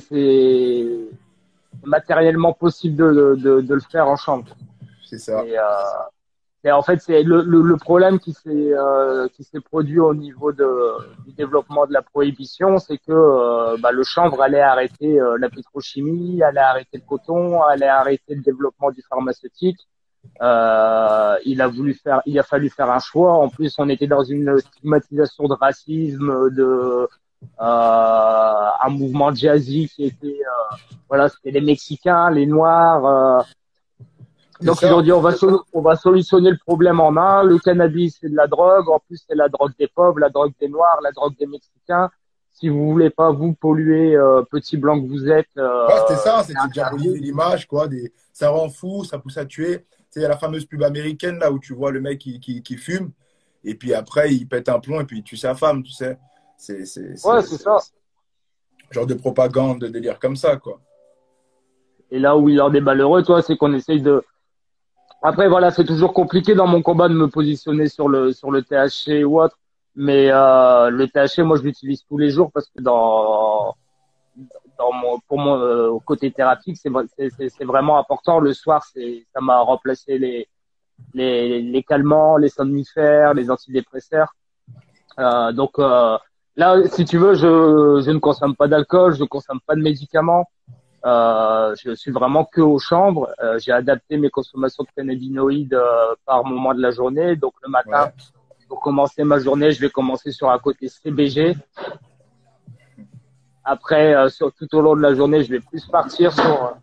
matériellement possible de le faire en chanvre. C'est ça. Et en fait, c'est le problème qui s'est produit au niveau du développement de la prohibition, c'est que le chanvre allait arrêter la pétrochimie, allait arrêter le coton, allait arrêter le développement du pharmaceutique. Il a fallu faire un choix. En plus, on était dans une stigmatisation de racisme, un mouvement jazzy qui était, c'était les Mexicains, les Noirs. Donc ils ont dit on va solutionner le problème en un. Le cannabis c'est de la drogue, en plus c'est la drogue des pauvres, la drogue des Noirs, la drogue des Mexicains. Si vous voulez pas vous polluer, petit blanc que vous êtes. C'était ça, c'était diaboliser l'image, quoi. Ça rend fou, ça pousse à tuer. Tu sais, il y a la fameuse pub américaine là où tu vois le mec qui fume et puis après il pète un plomb et puis il tue sa femme, tu sais. C'est ça. Genre de propagande, de délire comme ça, quoi. Et là où il en est malheureux, toi, c'est qu'on essaye de. Après, voilà, c'est toujours compliqué dans mon combat de me positionner sur le THC ou autre. Mais le THC, moi, je l'utilise tous les jours parce que pour mon côté thérapeutique, c'est vraiment important. Le soir, ça m'a remplacé les calmants, les somnifères, les antidépresseurs. Donc là, si tu veux, je ne consomme pas d'alcool, je ne consomme pas de médicaments. Je suis vraiment que au chanvre. J'ai adapté mes consommations de cannabinoïdes par moment de la journée. Donc le matin, pour commencer ma journée, je vais commencer sur un côté CBG. Après, tout au long de la journée, je vais plus partir sur.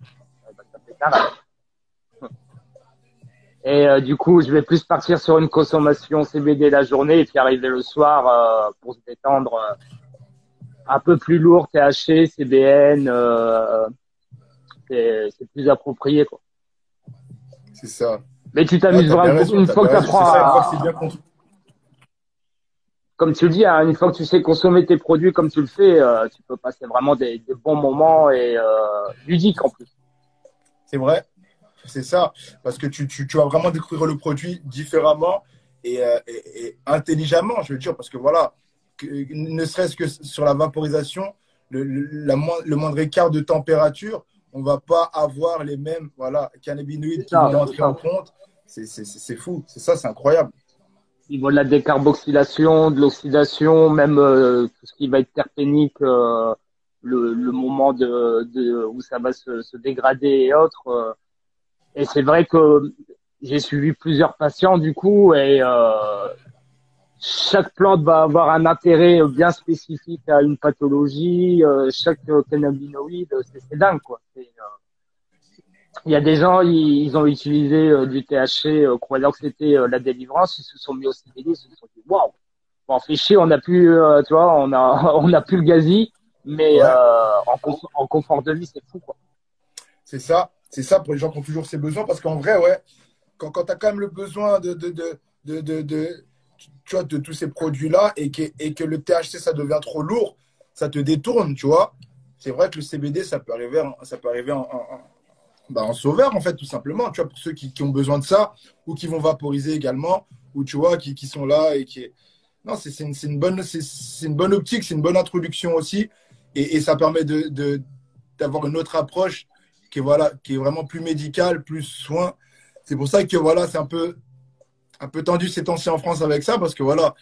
Et du coup, je vais plus partir sur une consommation CBD la journée et puis arriver le soir pour se détendre un peu plus lourd, THC, CBN. C'est plus approprié, quoi. C'est ça. Mais tu t'amuses vraiment une fois que tu apprends comme tu le dis, hein, une fois que tu sais consommer tes produits comme tu le fais, tu peux passer vraiment des bons moments et ludiques en plus. C'est vrai, c'est ça. Parce que tu vas vraiment découvrir le produit différemment et intelligemment, je veux dire, parce que voilà, ne serait-ce que sur la vaporisation, le moindre écart de température, on va pas avoir les mêmes cannabinoïdes qui vont entrer en compte. C'est fou, c'est ça, c'est incroyable. Au niveau de la décarboxylation, de l'oxydation, même tout ce qui va être terpénique, le moment où ça va se dégrader et autres. Et c'est vrai que j'ai suivi plusieurs patients du coup et chaque plante va avoir un intérêt bien spécifique à une pathologie. Chaque cannabinoïde, c'est dingue, quoi. Il y a des gens, ils ont utilisé du THC croyant que c'était la délivrance. Ils se sont mis au CBD, ils se sont dit waouh, bon, fait chier, on n'a plus, tu vois, on a plus le gazi, mais en confort de vie, c'est fou, quoi. C'est ça pour les gens qui ont toujours ces besoins, parce qu'en vrai, ouais, quand tu as quand même le besoin tu vois, de tous ces produits-là et que le THC, ça devient trop lourd, ça te détourne, tu vois. C'est vrai que le CBD, ça peut arriver, en sauveur, en fait, tout simplement, tu vois, pour ceux qui ont besoin de ça ou qui vont vaporiser également ou, tu vois, qui sont là et qui… Non, c'est une bonne optique, c'est une bonne introduction aussi et ça permet d'avoir une autre approche qui est vraiment plus médicale, plus soin. C'est pour ça que, voilà, c'est un peu tendu ces temps-ci en France avec ça parce que, voilà,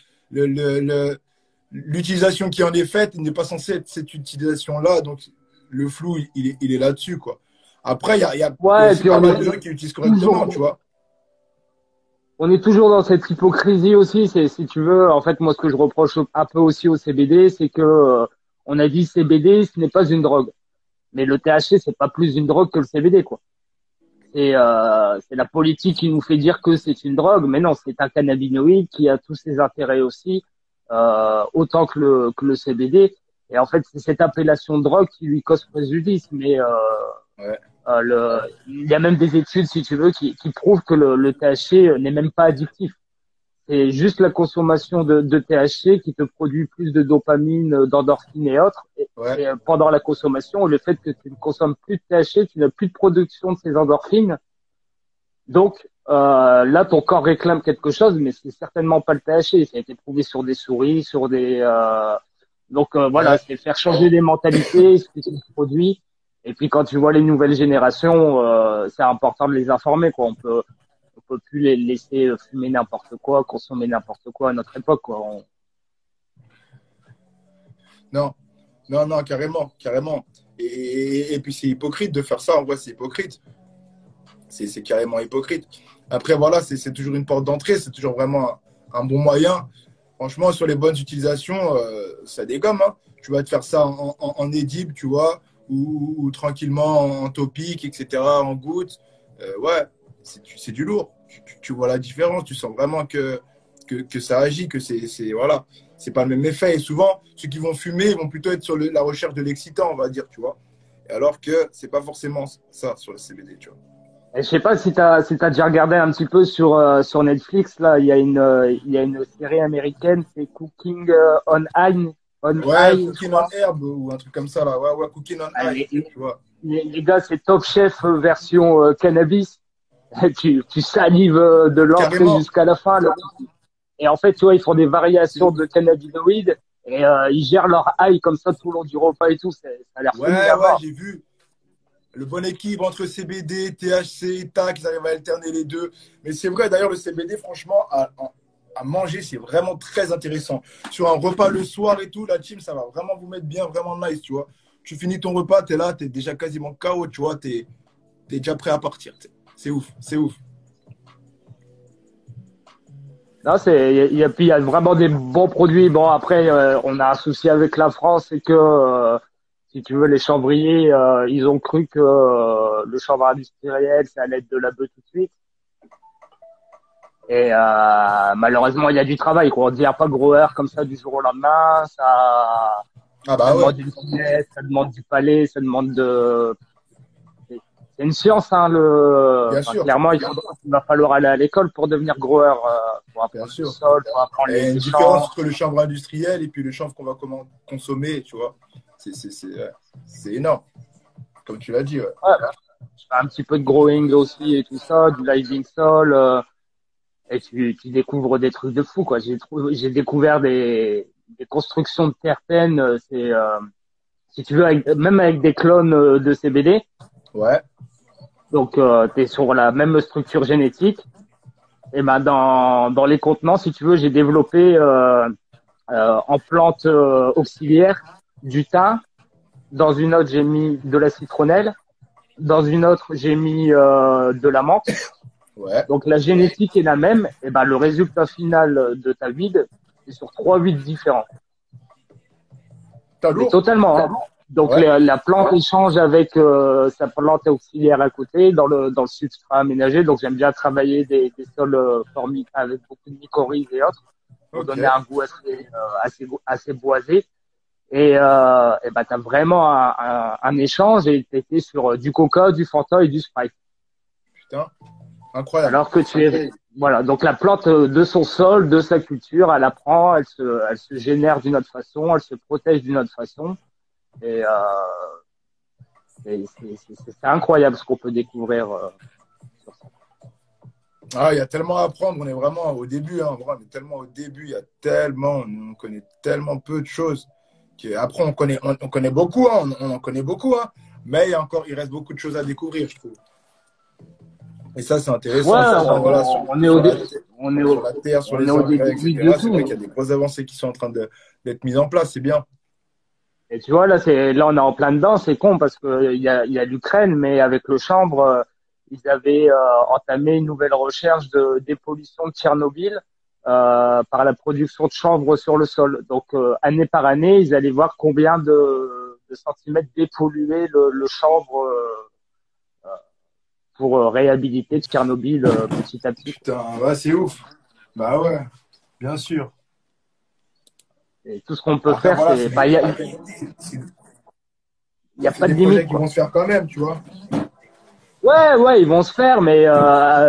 l'utilisation qui en est faite n'est pas censée être cette utilisation-là. Donc, le flou, il est là-dessus, quoi. Après, il y a Ouais, et aussi puis pas mal de gens qui l'utilisent correctement, tu vois. on est toujours dans cette hypocrisie aussi. C'est, si tu veux, en fait, moi, ce que je reproche un peu aussi au CBD, c'est que on a dit CBD, ce n'est pas une drogue. Mais le THC, c'est pas plus une drogue que le CBD, quoi. C'est la politique qui nous fait dire que c'est une drogue, mais non, c'est un cannabinoïde qui a tous ses intérêts aussi, autant que le CBD. Et en fait, c'est cette appellation de drogue qui lui cause préjudice. Mais Ouais. il y a même des études, si tu veux, qui prouvent que le THC n'est même pas addictif. C'est juste la consommation de THC qui te produit plus de dopamine, d'endorphine et autres. Ouais. Et pendant la consommation, le fait que tu ne consommes plus de THC, tu n'as plus de production de ces endorphines. Donc là, ton corps réclame quelque chose, mais c'est certainement pas le THC. Ça a été prouvé sur des souris, sur des… Donc voilà, Ouais. c'est faire changer les mentalités, expliquer le produit. Et puis quand tu vois les nouvelles générations, c'est important de les informer, quoi. On peut plus les laisser fumer n'importe quoi, consommer n'importe quoi à notre époque, quoi. Non, non, non, carrément, carrément. Et puis c'est hypocrite de faire ça, en vrai, c'est hypocrite. C'est carrément hypocrite. Après, voilà, c'est toujours une porte d'entrée, c'est toujours vraiment un bon moyen. Franchement, sur les bonnes utilisations, ça dégomme, hein. Tu vas te faire ça en édible, tu vois, ou tranquillement en topique, etc., en gouttes. Ouais, c'est du lourd. Tu vois la différence, tu sens vraiment que ça agit, que voilà, c'est pas le même effet. Et souvent, ceux qui vont fumer, ils vont plutôt être sur la recherche de l'excitant, on va dire, tu vois. Alors que c'est pas forcément ça sur le CBD, tu vois. Et je sais pas si t'as déjà regardé un petit peu sur Netflix, là, il y a une série américaine, c'est Cooking on Ouais, High, je Cooking on crois. Herb ou un truc comme ça, là. Ouais, ouais, Cooking on Ah, High, tu vois. les gars, c'est Top Chef version cannabis. Tu salives de l'entrée Carrément. jusqu'à la fin. Là. Et en fait, tu vois, ils font des C'est variations ouf. de cannabinoïdes et ils gèrent leur high comme ça tout au long du repas et tout. Ça a l'air solide Ouais, à ouais, mort. j'ai vu le bon équilibre entre CBD, THC, tac, ils arrivent à alterner les deux. Mais c'est vrai, d'ailleurs, le CBD, franchement, à manger, c'est vraiment très intéressant. Sur un repas le soir et tout, la team, ça va vraiment vous mettre bien, vraiment nice, tu vois. Tu finis ton repas, tu es là, tu es déjà quasiment KO, tu vois, tu es déjà prêt à partir. C'est ouf, c'est ouf. Non, puis il y a vraiment des bons produits. Bon, après, on a un souci avec la France, c'est que, si tu veux, les chanvriers, ils ont cru que le chanvre industriel, ça allait être de la bœuf tout de suite. Et malheureusement, il y a du travail, quoi. On ne devient pas grower comme ça du jour au lendemain. Ah Ça bah ouais, demande une finesse, ça demande du palais, ça demande de… C'est une science, hein, bien enfin, sûr, clairement, il va falloir aller à l'école pour devenir grower, pour bien apprendre le sûr. sol, pour apprendre Et il y a les une différence champs. entre le chanvre industriel et puis le chanvre qu'on va consommer, tu vois. C'est énorme, comme tu l'as dit, ouais. Ouais, je fais un petit peu de growing aussi et tout ça, du living soil, et tu découvres des trucs de fou, quoi. J'ai découvert des constructions de terpènes, si tu veux, même avec des clones de CBD. Ouais, Donc, tu es sur la même structure génétique. Et ben, dans les contenants, si tu veux, j'ai développé en plantes auxiliaires du thym. Dans une autre, j'ai mis de la citronnelle. Dans une autre, j'ai mis de la menthe. ouais. Donc la génétique est la même, et ben le résultat final de ta vide, c'est sur 3 huiles différents. T'as Mais lourd? totalement. Hein. Donc Ouais, la plante échange avec sa plante auxiliaire à côté dans le substrat aménagé. Donc j'aime bien travailler des sols avec beaucoup de mycorhizes et autres pour ok. donner un goût assez boisé. Et ben t'as vraiment un échange et t'étais sur du Coca, du Fanta et du Sprite. Putain, incroyable. Alors que voilà. Donc la plante de son sol, de sa culture, elle apprend, elle se génère d'une autre façon, elle se protège d'une autre façon. Et c'est incroyable ce qu'on peut découvrir sur ça. Ah, il y a tellement à apprendre. On est vraiment au début. Hein. On est tellement au début. Il y a tellement, on connaît tellement peu de choses. Après, on connaît beaucoup. Hein. On en connaît beaucoup. Hein. Mais il reste beaucoup de choses à découvrir, je trouve. Et ça, c'est intéressant. Ouais, Ça, voilà, on est au début. sur la terre, sur On les est au engrais, début de etc. C'est tout. vrai qu'il y a des grosses avancées qui sont en train d'être mises en place. C'est bien. Et tu vois, là, on est en plein dedans. C'est con parce que il y a l'Ukraine, mais avec le chanvre, ils avaient entamé une nouvelle recherche de dépollution de Tchernobyl par la production de chanvre sur le sol. Donc, année par année, ils allaient voir combien de centimètres dépolluait le chanvre pour réhabiliter Tchernobyl petit à petit. Putain, ouais, c'est ouf. Bah ouais, bien sûr. Et tout ce qu'on peut Après, faire, voilà, c'est, bah, il y a pas de des limite, projets qui quoi. vont se faire quand même, tu vois. Ouais, ils vont se faire, mais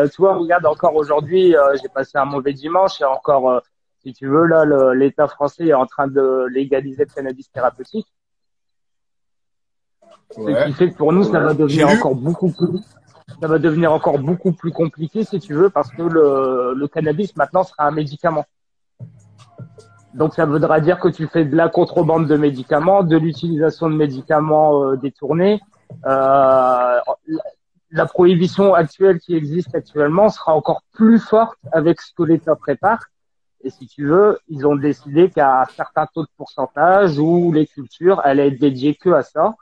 tu vois, regarde encore aujourd'hui, j'ai passé un mauvais dimanche et encore, si tu veux, là, l'État français est en train de légaliser le cannabis thérapeutique, ce Ouais. qui fait que pour nous, J'ai lu. ça va devenir encore beaucoup plus compliqué, si tu veux, parce que le cannabis maintenant sera un médicament. Donc ça voudra dire que tu fais de la contrebande de médicaments, de l'utilisation de médicaments détournés. La prohibition actuelle qui existe actuellement sera encore plus forte avec ce que l'État prépare. Et si tu veux, ils ont décidé qu'à un certain taux de pourcentage où les cultures allaient être dédiées que à ça.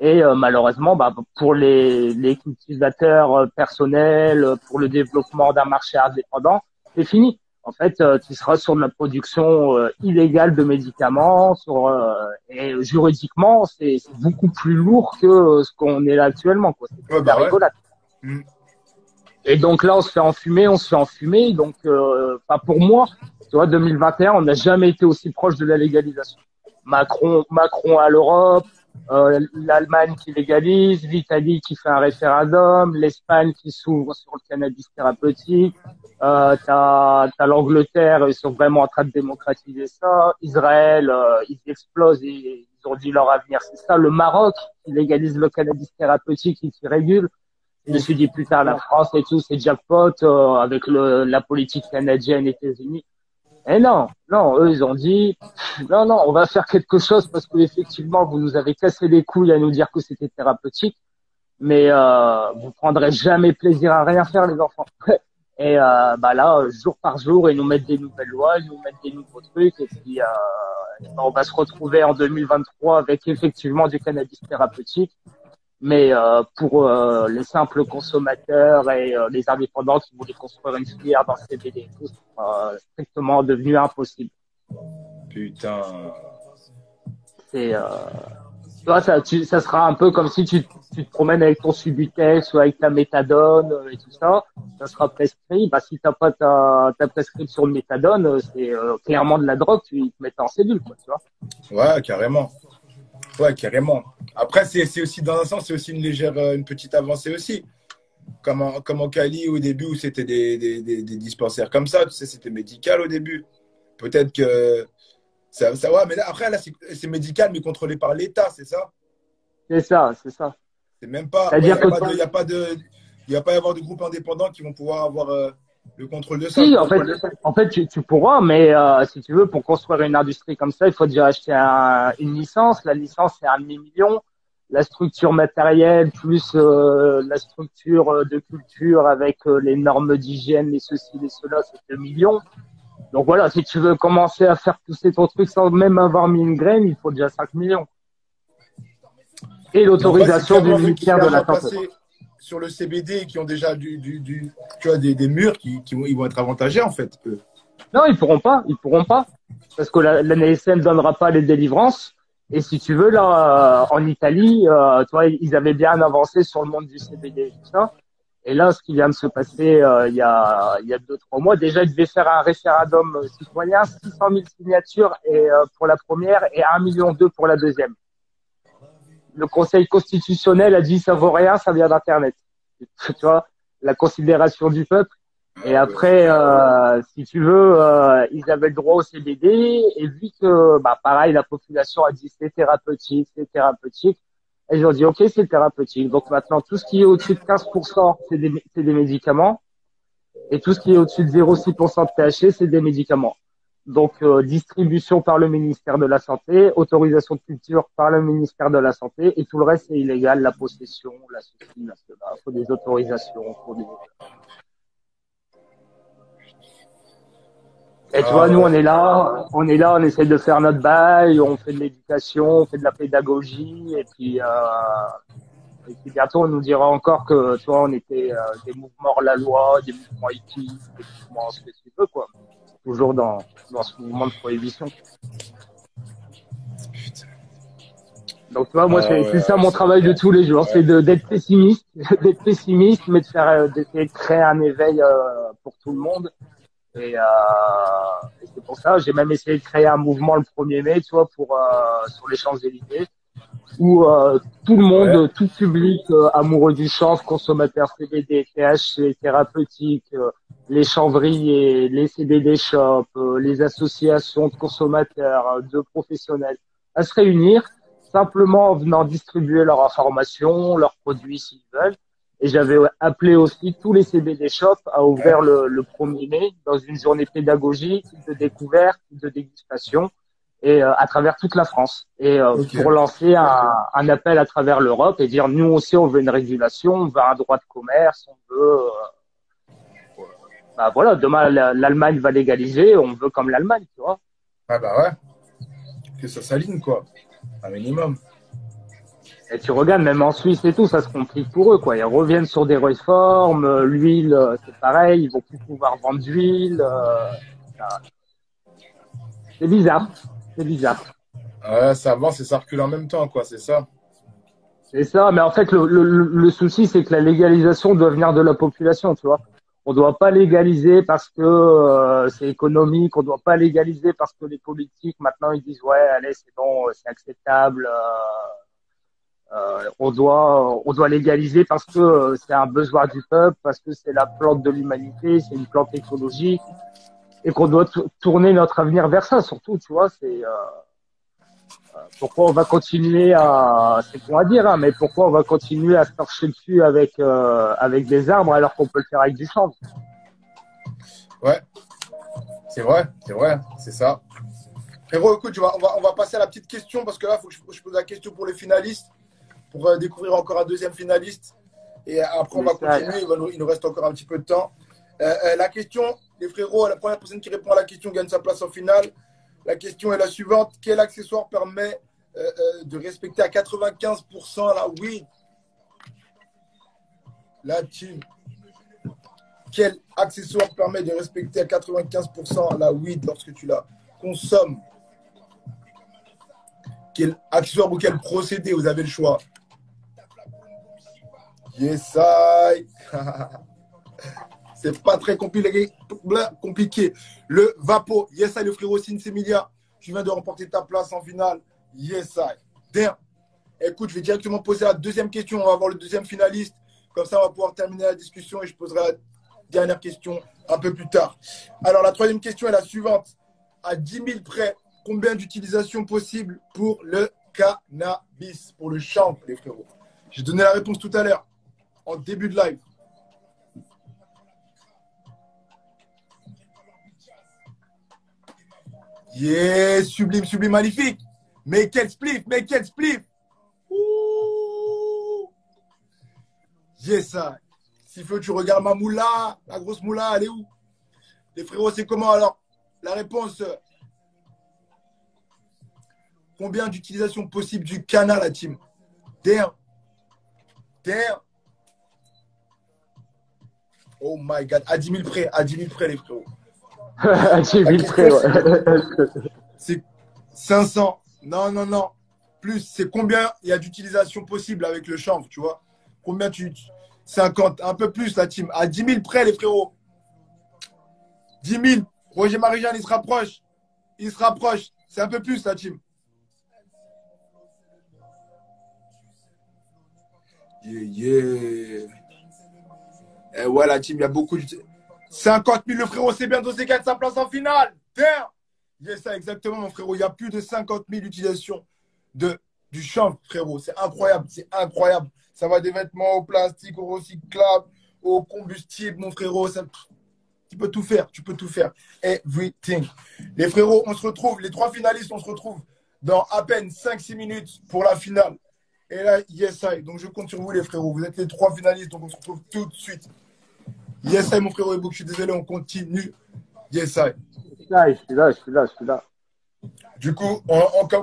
Et malheureusement, bah, pour les cultivateurs personnels, pour le développement d'un marché indépendant, c'est fini. En fait, tu seras sur de la production illégale de médicaments, et juridiquement, c'est beaucoup plus lourd que ce qu'on est là actuellement, quoi. C'est Ouais, de la bah ouais. rigolade. Mm. Et donc là, on se fait enfumer. Donc, pour moi, tu vois, 2021, on n'a jamais été aussi proche de la légalisation. Macron à l'Europe, l'Allemagne qui légalise, l'Italie qui fait un référendum, l'Espagne qui s'ouvre sur le cannabis thérapeutique, t'as l'Angleterre, ils sont vraiment en train de démocratiser ça, Israël, ils explosent et ils ont dit leur avenir, c'est ça, le Maroc qui légalise le cannabis thérapeutique et qui régule. Je me suis dit plus tard, la France et tout, c'est jackpot avec la politique canadienne et États-Unis. Et non, eux, ils ont dit, non, on va faire quelque chose parce que effectivement, vous nous avez cassé les couilles à nous dire que c'était thérapeutique, mais vous prendrez jamais plaisir à rien faire, les enfants. Et bah là, jour par jour, ils nous mettent des nouvelles lois, ils nous mettent des nouveaux trucs, et puis on va se retrouver en 2023 avec effectivement du cannabis thérapeutique. Mais pour les simples consommateurs et les indépendants qui voulaient construire une filière dans le CBD et tout, c'est strictement devenu impossible. Putain. C'est, tu vois, ça sera un peu comme si tu te promènes avec ton Subutex ou avec ta méthadone et tout ça. Ça sera prescrit. Bah, si t'as pas ta prescription de méthadone, c'est clairement de la drogue. Tu te mets en cellule, quoi, tu vois. Ouais, carrément. Ouais, carrément. Après, c'est aussi, dans un sens, c'est aussi une petite avancée aussi. Comme en Cali au début où c'était des dispensaires comme ça, tu sais, c'était médical au début. Peut-être que ouais, mais là, après, là, c'est médical, mais contrôlé par l'État, c'est ça? C'est ça. C'est même pas, ouais, C'est-à-dire que il va pas y avoir de groupes indépendants qui vont pouvoir avoir le contrôle de ça, si, quoi. en fait, tu pourras, mais si tu veux, pour construire une industrie comme ça, il faut déjà acheter une licence. La licence, c'est 1,5 million. La structure matérielle plus la structure de culture avec les normes d'hygiène, les ceci, les cela, c'est 2 millions. Donc voilà, si tu veux commencer à faire pousser ton truc sans même avoir mis une graine, il faut déjà 5 millions. Et Mais en fait, c'est l'autorisation du clairement eux qui ministère de cherchent la à Santé. passer sur le CBD et qui ont déjà tu vois, des murs ils vont être avantagés, en fait, eux. Non, ils pourront pas, parce que la NASM donnera pas les délivrances. Et si tu veux, là, en Italie, tu vois, ils avaient bien avancé sur le monde du CBD et tout ça. Et là, ce qui vient de se passer il y a 2, 3 mois, déjà, ils devaient faire un référendum citoyen, 600 000 signatures et pour la première et 1,2 million pour la deuxième. Le Conseil constitutionnel a dit ça vaut rien, ça vient d'Internet. Tu vois, la considération du peuple. Et après, si tu veux, ils avaient le droit au CBD. Et vu que, bah, pareil, la population a dit c'est thérapeutique, c'est thérapeutique. Et ils ont dit, OK, c'est thérapeutique. Donc maintenant, tout ce qui est au-dessus de 15%, c'est des médicaments. Et tout ce qui est au-dessus de 0,6% de THC, c'est des médicaments. Donc, distribution par le ministère de la Santé, autorisation de culture par le ministère de la Santé, et tout le reste, c'est illégal, la possession, la ceci, la cela. Il faut des autorisations, faut des... Et tu Ah vois, nous, ouais. on essaie de faire notre bail, on fait de l'éducation, on fait de la pédagogie, et puis bientôt, on nous dira encore que, tu vois, on était des mouvements hors la loi, des mouvements éthiques, des mouvements ce que tu veux, quoi. Toujours dans ce mouvement de prohibition. Donc, tu vois, moi, Ah c'est ouais, ça ouais, mon travail de tous les jours, ouais. c'est d'être pessimiste, d'être pessimiste, mais d'essayer de créer un éveil pour tout le monde. Et c'est pour ça, j'ai même essayé de créer un mouvement le 1er mai, tu vois, sur les Champs-Élysées, où tout le Ouais. monde, tout public amoureux du chanvre, consommateur CBD, THC, thérapeutique, les chanvriers, les CBD shops, les associations de consommateurs, de professionnels, à se réunir simplement en venant distribuer leur information, leurs produits s'ils veulent. Et j'avais appelé aussi tous les CBD shops à Ouais. ouvrir le 1er mai dans une journée pédagogique, de découverte, de dégustation et à travers toute la France. Et Ok. pour lancer un appel à travers l'Europe et dire nous aussi on veut une régulation, on veut un droit de commerce, on veut bah voilà, demain l'Allemagne va légaliser, on veut comme l'Allemagne, tu vois. Ah bah ouais. Que ça s'aligne, quoi. Un minimum. Et tu regardes même en Suisse et tout, ça se complique pour eux quoi. Ils reviennent sur des réformes, l'huile c'est pareil, ils vont plus pouvoir vendre d'huile. C'est bizarre, c'est bizarre. Ouais, ça avance et ça recule en même temps, quoi, c'est ça. C'est ça, mais en fait, le souci, c'est que la légalisation doit venir de la population, tu vois. On doit pas légaliser parce que c'est économique, on doit pas légaliser parce que les politiques, maintenant, ils disent, ouais, allez, c'est bon, c'est acceptable. On doit légaliser parce que c'est un besoin du peuple, parce que c'est la plante de l'humanité, c'est une plante écologique, et qu'on doit tourner notre avenir vers ça, surtout, tu vois. Pourquoi on va continuer c'est con à dire, hein, mais pourquoi on va continuer à se torcher dessus avec des arbres alors qu'on peut le faire avec du chanvre? Ouais, c'est vrai, c'est ça. Frérot, écoute, on va passer à la petite question parce que là, il faut que je pose la question pour les finalistes, pour découvrir encore un deuxième finaliste. Et après, on Mais va ça, continuer. Il nous reste encore un petit peu de temps. La question, les frérots, la première personne qui répond à la question gagne sa place en finale. La question est la suivante. Quel accessoire permet de respecter à 95% la weed? La team. Quel accessoire permet de respecter à 95% la weed lorsque tu la consommes? Quel accessoire ou quel procédé? Vous avez le choix. Yes, I. C'est pas très compliqué. Le Vapo. Yes, I, le frérot Sinsemilia. Tu viens de remporter ta place en finale. Yes, I. Damn. Écoute, je vais directement poser la deuxième question. On va avoir le deuxième finaliste. Comme ça, on va pouvoir terminer la discussion et je poserai la dernière question un peu plus tard. Alors, la troisième question est la suivante. À 10 000 près, combien d'utilisations possibles pour le cannabis, pour le chanvre, les frérots? J'ai donné la réponse tout à l'heure, en début de live. Yes, sublime, sublime, magnifique. Mais quel spliff, mais quel spliff. Ouh. Yes, ça. S'il faut, tu regardes ma moula, la grosse moula, elle est où? Les frérots, c'est comment alors? La réponse, combien d'utilisations possibles du canal, la team? Damn. Damn. Oh my God. À 10 000 près, à 10 000 près, les frérots. j'ai La vu le question, prêt, ouais. c'est 500. Non, non, non. Plus, c'est combien il y a d'utilisations possibles avec le chanvre, tu vois? Combien 50, un peu plus, la team. À 10 000 près, les frérots. 10 000. Roger Marie-Jeanne, il se rapproche. Il se rapproche. C'est un peu plus, la team. Yeah, yeah. Et ouais, la team, il y a beaucoup. 50 000, le frérot, c'est bien dosé, gagne sa place en finale. Damn. Yes, ça, exactement, mon frérot. Il y a plus de 50 000 utilisations du chanvre, frérot. C'est incroyable, c'est incroyable. Ça va des vêtements au plastique, au recyclable, au combustible, mon frérot. Ça, tu peux tout faire, tu peux tout faire. Everything. Les frérots, on se retrouve, les 3 finalistes, on se retrouve dans à peine 5-6 minutes pour la finale. Et là, yes, I. Donc, je compte sur vous, les frérots. Vous êtes les 3 finalistes, donc on se retrouve tout de suite. Yes, I, mon frérot Ebook, je suis désolé, on continue. Yes, I. Je suis là. Du coup,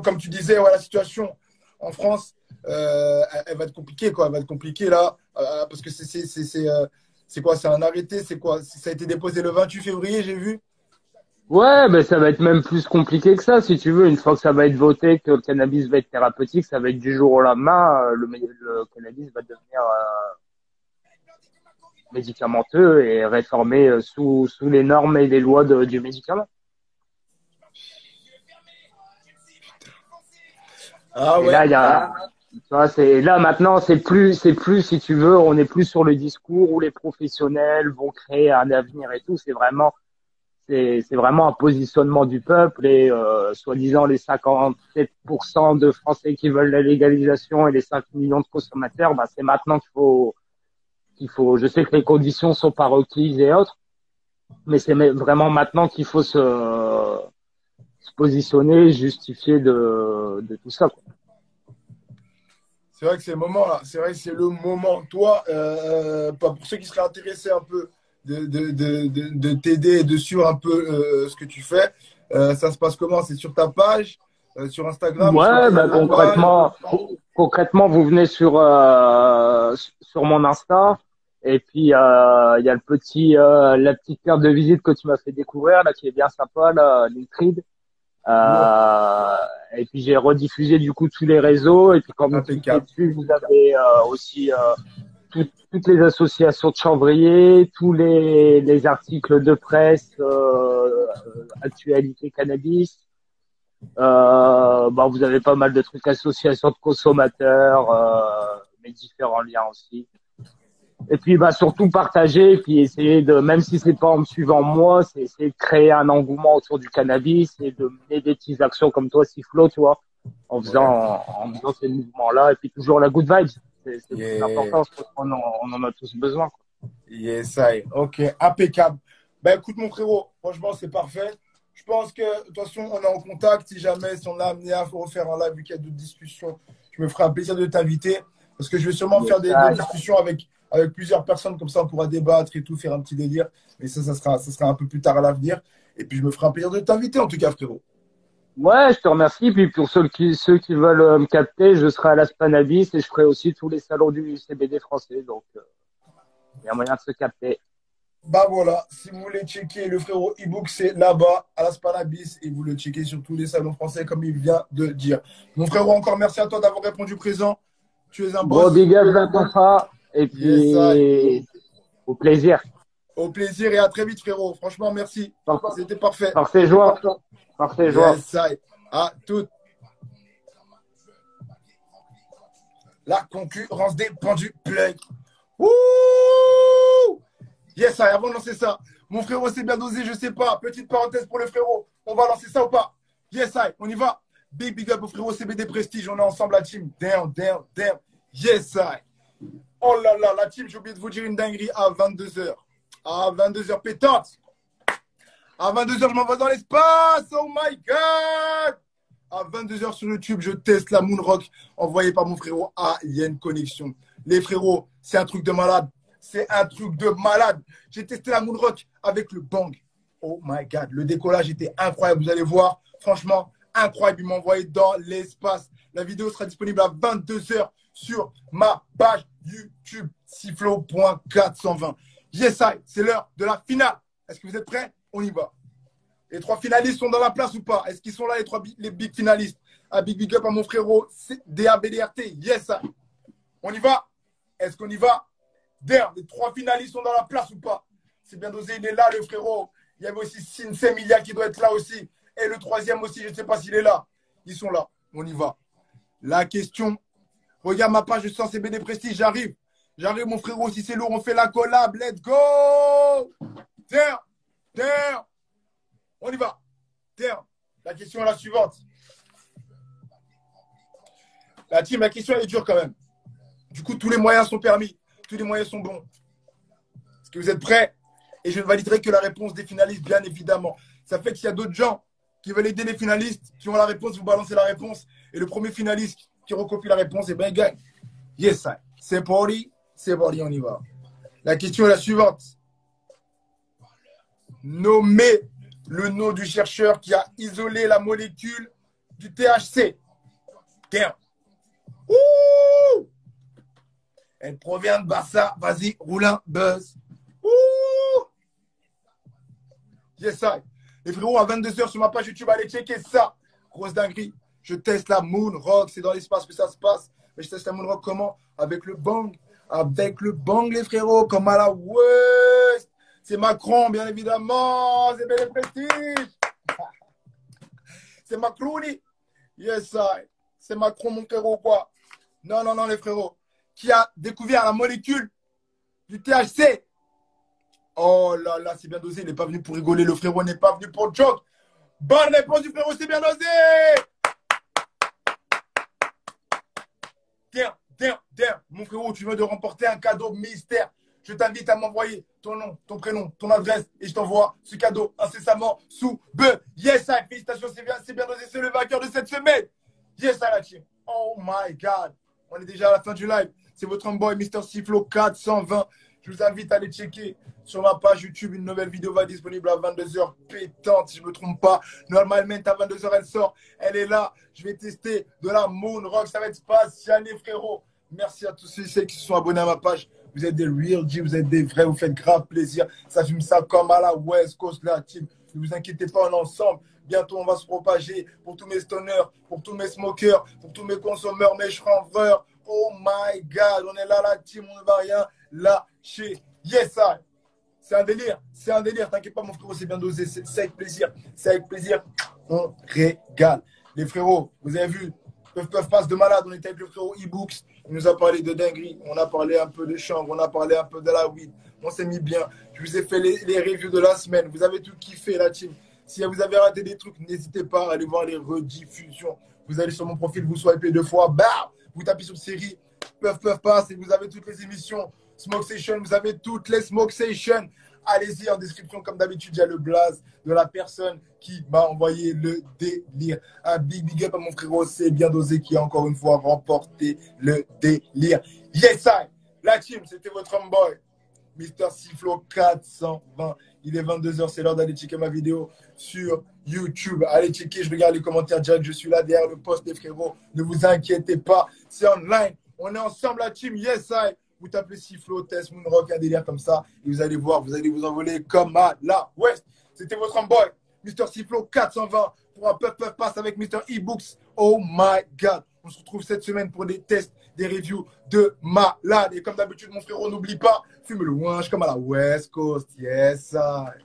comme tu disais, ouais, la situation en France, elle va être compliquée, quoi. Elle va être compliquée, là, parce que c'est quoi? C'est un arrêté? C'est quoi? Ça a été déposé le 28 février, j'ai vu. Ouais, ben ça va être même plus compliqué que ça, si tu veux. Une fois que ça va être voté, que le cannabis va être thérapeutique, ça va être du jour au lendemain, le cannabis va devenir médicamenteux et réformé sous les normes et les lois du médicament. Ah Et ouais. là, tu vois, là maintenant, c'est plus, si tu veux, on n'est plus sur le discours où les professionnels vont créer un avenir et tout. C'est vraiment un positionnement du peuple et soi-disant les 57% de Français qui veulent la légalisation et les 5 millions de consommateurs, bah, c'est maintenant je sais que les conditions sont pas requises et autres, mais c'est vraiment maintenant qu'il faut se positionner, justifier de tout ça, quoi. C'est vrai que c'est le moment, là. C'est vrai que c'est le moment. Toi, pour ceux qui seraient intéressés un peu de t'aider et de suivre un peu ce que tu fais, ça se passe comment? C'est sur ta page, sur Instagram? Ouais, bah, concrètement, vous venez sur mon Insta et puis il y a la petite carte de visite que tu m'as fait découvrir là, qui est bien sympa là, Linktree. Ouais. Et puis j'ai rediffusé du coup tous les réseaux et puis quand vous cliquez Impeccable. dessus, vous avez aussi toutes les associations de chanvriers, tous les articles de presse, actualité cannabis. Vous avez pas mal de trucs, associations de consommateurs, mes différents liens aussi. Et puis surtout partager, et puis essayer de, même si c'est pas en me suivant moi, c'est essayer de créer un engouement autour du cannabis et de mener des petites actions comme toi, Sifflo, tu vois, en faisant ces mouvements-là, et puis toujours la good vibes. C'est plus important, parce qu'on en a tous besoin, quoi. Yes, I. Ok, impeccable. Ben écoute, mon frérot, franchement, c'est parfait. Je pense que, de toute façon, on est en contact. Si on a amené à refaire un live, vu qu'il y a d'autres discussions, je me ferai un plaisir de t'inviter. Parce que je vais sûrement faire des discussions avec plusieurs personnes, comme ça, on pourra débattre et tout, faire un petit délire. Mais ça sera un peu plus tard à l'avenir. Et puis, je me ferai un plaisir de t'inviter, en tout cas, frérot. Ouais, je te remercie. Puis pour ceux qui veulent me capter, je serai à la Spanabis et je ferai aussi tous les salons du CBD français. Donc, il y a moyen de se capter. Bah voilà, si vous voulez checker le frérot Ebook, c'est là-bas, à la Spanabis, et vous le checkez sur tous les salons français, comme il vient de dire. Mon frérot, encore merci à toi d'avoir répondu présent. Tu es un boss. Gros big up à toi. Et puis, au plaisir. Au plaisir et à très vite, frérot. Franchement, merci. C'était parfait. Parfait joie. Parfait joie. Yes, à toutes. La concurrence dépend du play. Wouh! Yes, avant de lancer ça, mon frérot s'est bien dosé, je sais pas. Petite parenthèse pour le frérot. On va lancer ça ou pas? Yes, on y va. Big up au frérot CBD Prestige. On est ensemble, la team. Damn. Yes, oh là là, la team, j'ai oublié de vous dire une dinguerie à 22h. À 22h pétante. À 22h, je m'envoie dans l'espace. Oh my God. À 22h sur YouTube, je teste la Moonrock envoyée par mon frérot Alien Connection. Les frérots, c'est un truc de malade. C'est un truc de malade. J'ai testé la Moonrock avec le bang. Oh my God, le décollage était incroyable. Vous allez voir, franchement, incroyable. Il m'a envoyé dans l'espace. La vidéo sera disponible à 22h sur ma page YouTube, sifflo.420. Yes, c'est l'heure de la finale. Est-ce que vous êtes prêts? On y va. Les 3 finalistes sont dans la place ou pas? Est-ce qu'ils sont là, les big finalistes? Un big up à mon frérot DABDRT. Yes, on y va? Est-ce qu'on y va? Damn, les 3 finalistes sont dans la place ou pas? C'est bien dosé, il est là, le frérot. Il y avait aussi Sinsei Milia qui doit être là aussi. Et le 3e aussi, je ne sais pas s'il est là. Ils sont là. On y va. La question. Regarde ma page, je sens CBD Prestige, j'arrive. J'arrive, mon frérot. Si c'est lourd, on fait la collab. Let's go! Damn. Damn. On y va. Damn. La question est la suivante. La team, la question elle est dure quand même. Du coup, tous les moyens sont permis. Tous les moyens sont bons. Est-ce que vous êtes prêts? Et je ne validerai que la réponse des finalistes, bien évidemment. Ça fait qu'il y a d'autres gens qui veulent aider les finalistes, qui ont la réponse, vous balancez la réponse. Et le premier finaliste qui recopie la réponse, eh bien, il gagne. Yes, sir. C'est parti, on y va. La question est la suivante. Nommez le nom du chercheur qui a isolé la molécule du THC. Damn. Ouh! Elle provient de Barça. Vas-y, roule un buzz. Ouh! Yes, sir. Les frérots, à 22h sur ma page YouTube, allez checker ça. Grosse dinguerie. Je teste la Moon Rock. C'est dans l'espace que ça se passe. Mais je teste la Moon Rock comment? Avec le bang. Avec le bang, les frérots. Comme à la West. C'est Macron, bien évidemment. C'est bel et prestige. C'est Macrouni. Yes, sir. C'est Macron, mon frérot, quoi. Non, non, non, les frérots. Qui a découvert la molécule du THC. Oh là là, c'est bien dosé. Il n'est pas venu pour rigoler. Le frérot n'est pas venu pour joke. Bonne réponse du frérot, c'est bien dosé. Damn. Mon frérot, tu viens de remporter un cadeau mystère. Je t'invite à m'envoyer ton nom, ton prénom, ton adresse et je t'envoie ce cadeau incessamment sous be. Yes, sir. Félicitations, c'est bien dosé. C'est le vainqueur de cette semaine. Yes, sir, la team. Oh my God. On est déjà à la fin du live. C'est votre homeboy, Mr. Siflo 420. Je vous invite à aller checker sur ma page YouTube. Une nouvelle vidéo va être disponible à 22h pétante, si je ne me trompe pas. Normalement, à 22h, elle sort. Elle est là. Je vais tester de la Moon Rock. Ça va être spatial, les frérots. Merci à tous ceux qui se sont abonnés à ma page. Vous êtes des real G, vous êtes des vrais. Vous faites grave plaisir. Ça fume ça comme à la West Coast, la team. Ne vous inquiétez pas, on est ensemble. Bientôt, on va se propager pour tous mes stoners, pour tous mes smokers, pour tous mes consommateurs, mes chanvreurs. Oh my God, on est là, la team, on ne va rien lâcher. Yes, sir. C'est un délire. T'inquiète pas, mon frérot, c'est bien dosé. C'est avec plaisir. On régale. Les frérots, vous avez vu, peuvent passe de malade. On était avec le frérot e-books. Il nous a parlé de dinguerie. On a parlé un peu de chambre. On a parlé un peu de la weed. On s'est mis bien. Je vous ai fait les reviews de la semaine. Vous avez tout kiffé, la team. Si vous avez raté des trucs, n'hésitez pas à aller voir les rediffusions. Vous allez sur mon profil, vous swipez 2 fois. Bam! Vous tapez sur série. Peuvent passe. Et vous avez toutes les émissions. Smoke Session, vous avez toutes les Smoke Sessions. Allez-y, en description, comme d'habitude, il y a le blaze de la personne qui m'a envoyé le délire. Un big up à mon frérot, c'est bien dosé, qui a encore une fois remporté le délire. Yes, I. La team, c'était votre homeboy, Mr. Siflo 420. Il est 22h, c'est l'heure d'aller checker ma vidéo sur YouTube. Allez checker, je regarde les commentaires direct, je suis là derrière le poste, les frérots. Ne vous inquiétez pas, c'est online. On est ensemble, la team. Yes, I. Vous tapez Siflo, Test, Moonrock, un délire comme ça. Et vous allez voir, vous allez vous envoler comme à la West. C'était votre homeboy, Mr. Siflo 420, pour un puff pass avec Mr. eBooks. Oh my God. On se retrouve cette semaine pour des tests, des reviews de malade. Et comme d'habitude, mon frérot, n'oublie pas, fume le ouinge comme à la West Coast. Yes, I.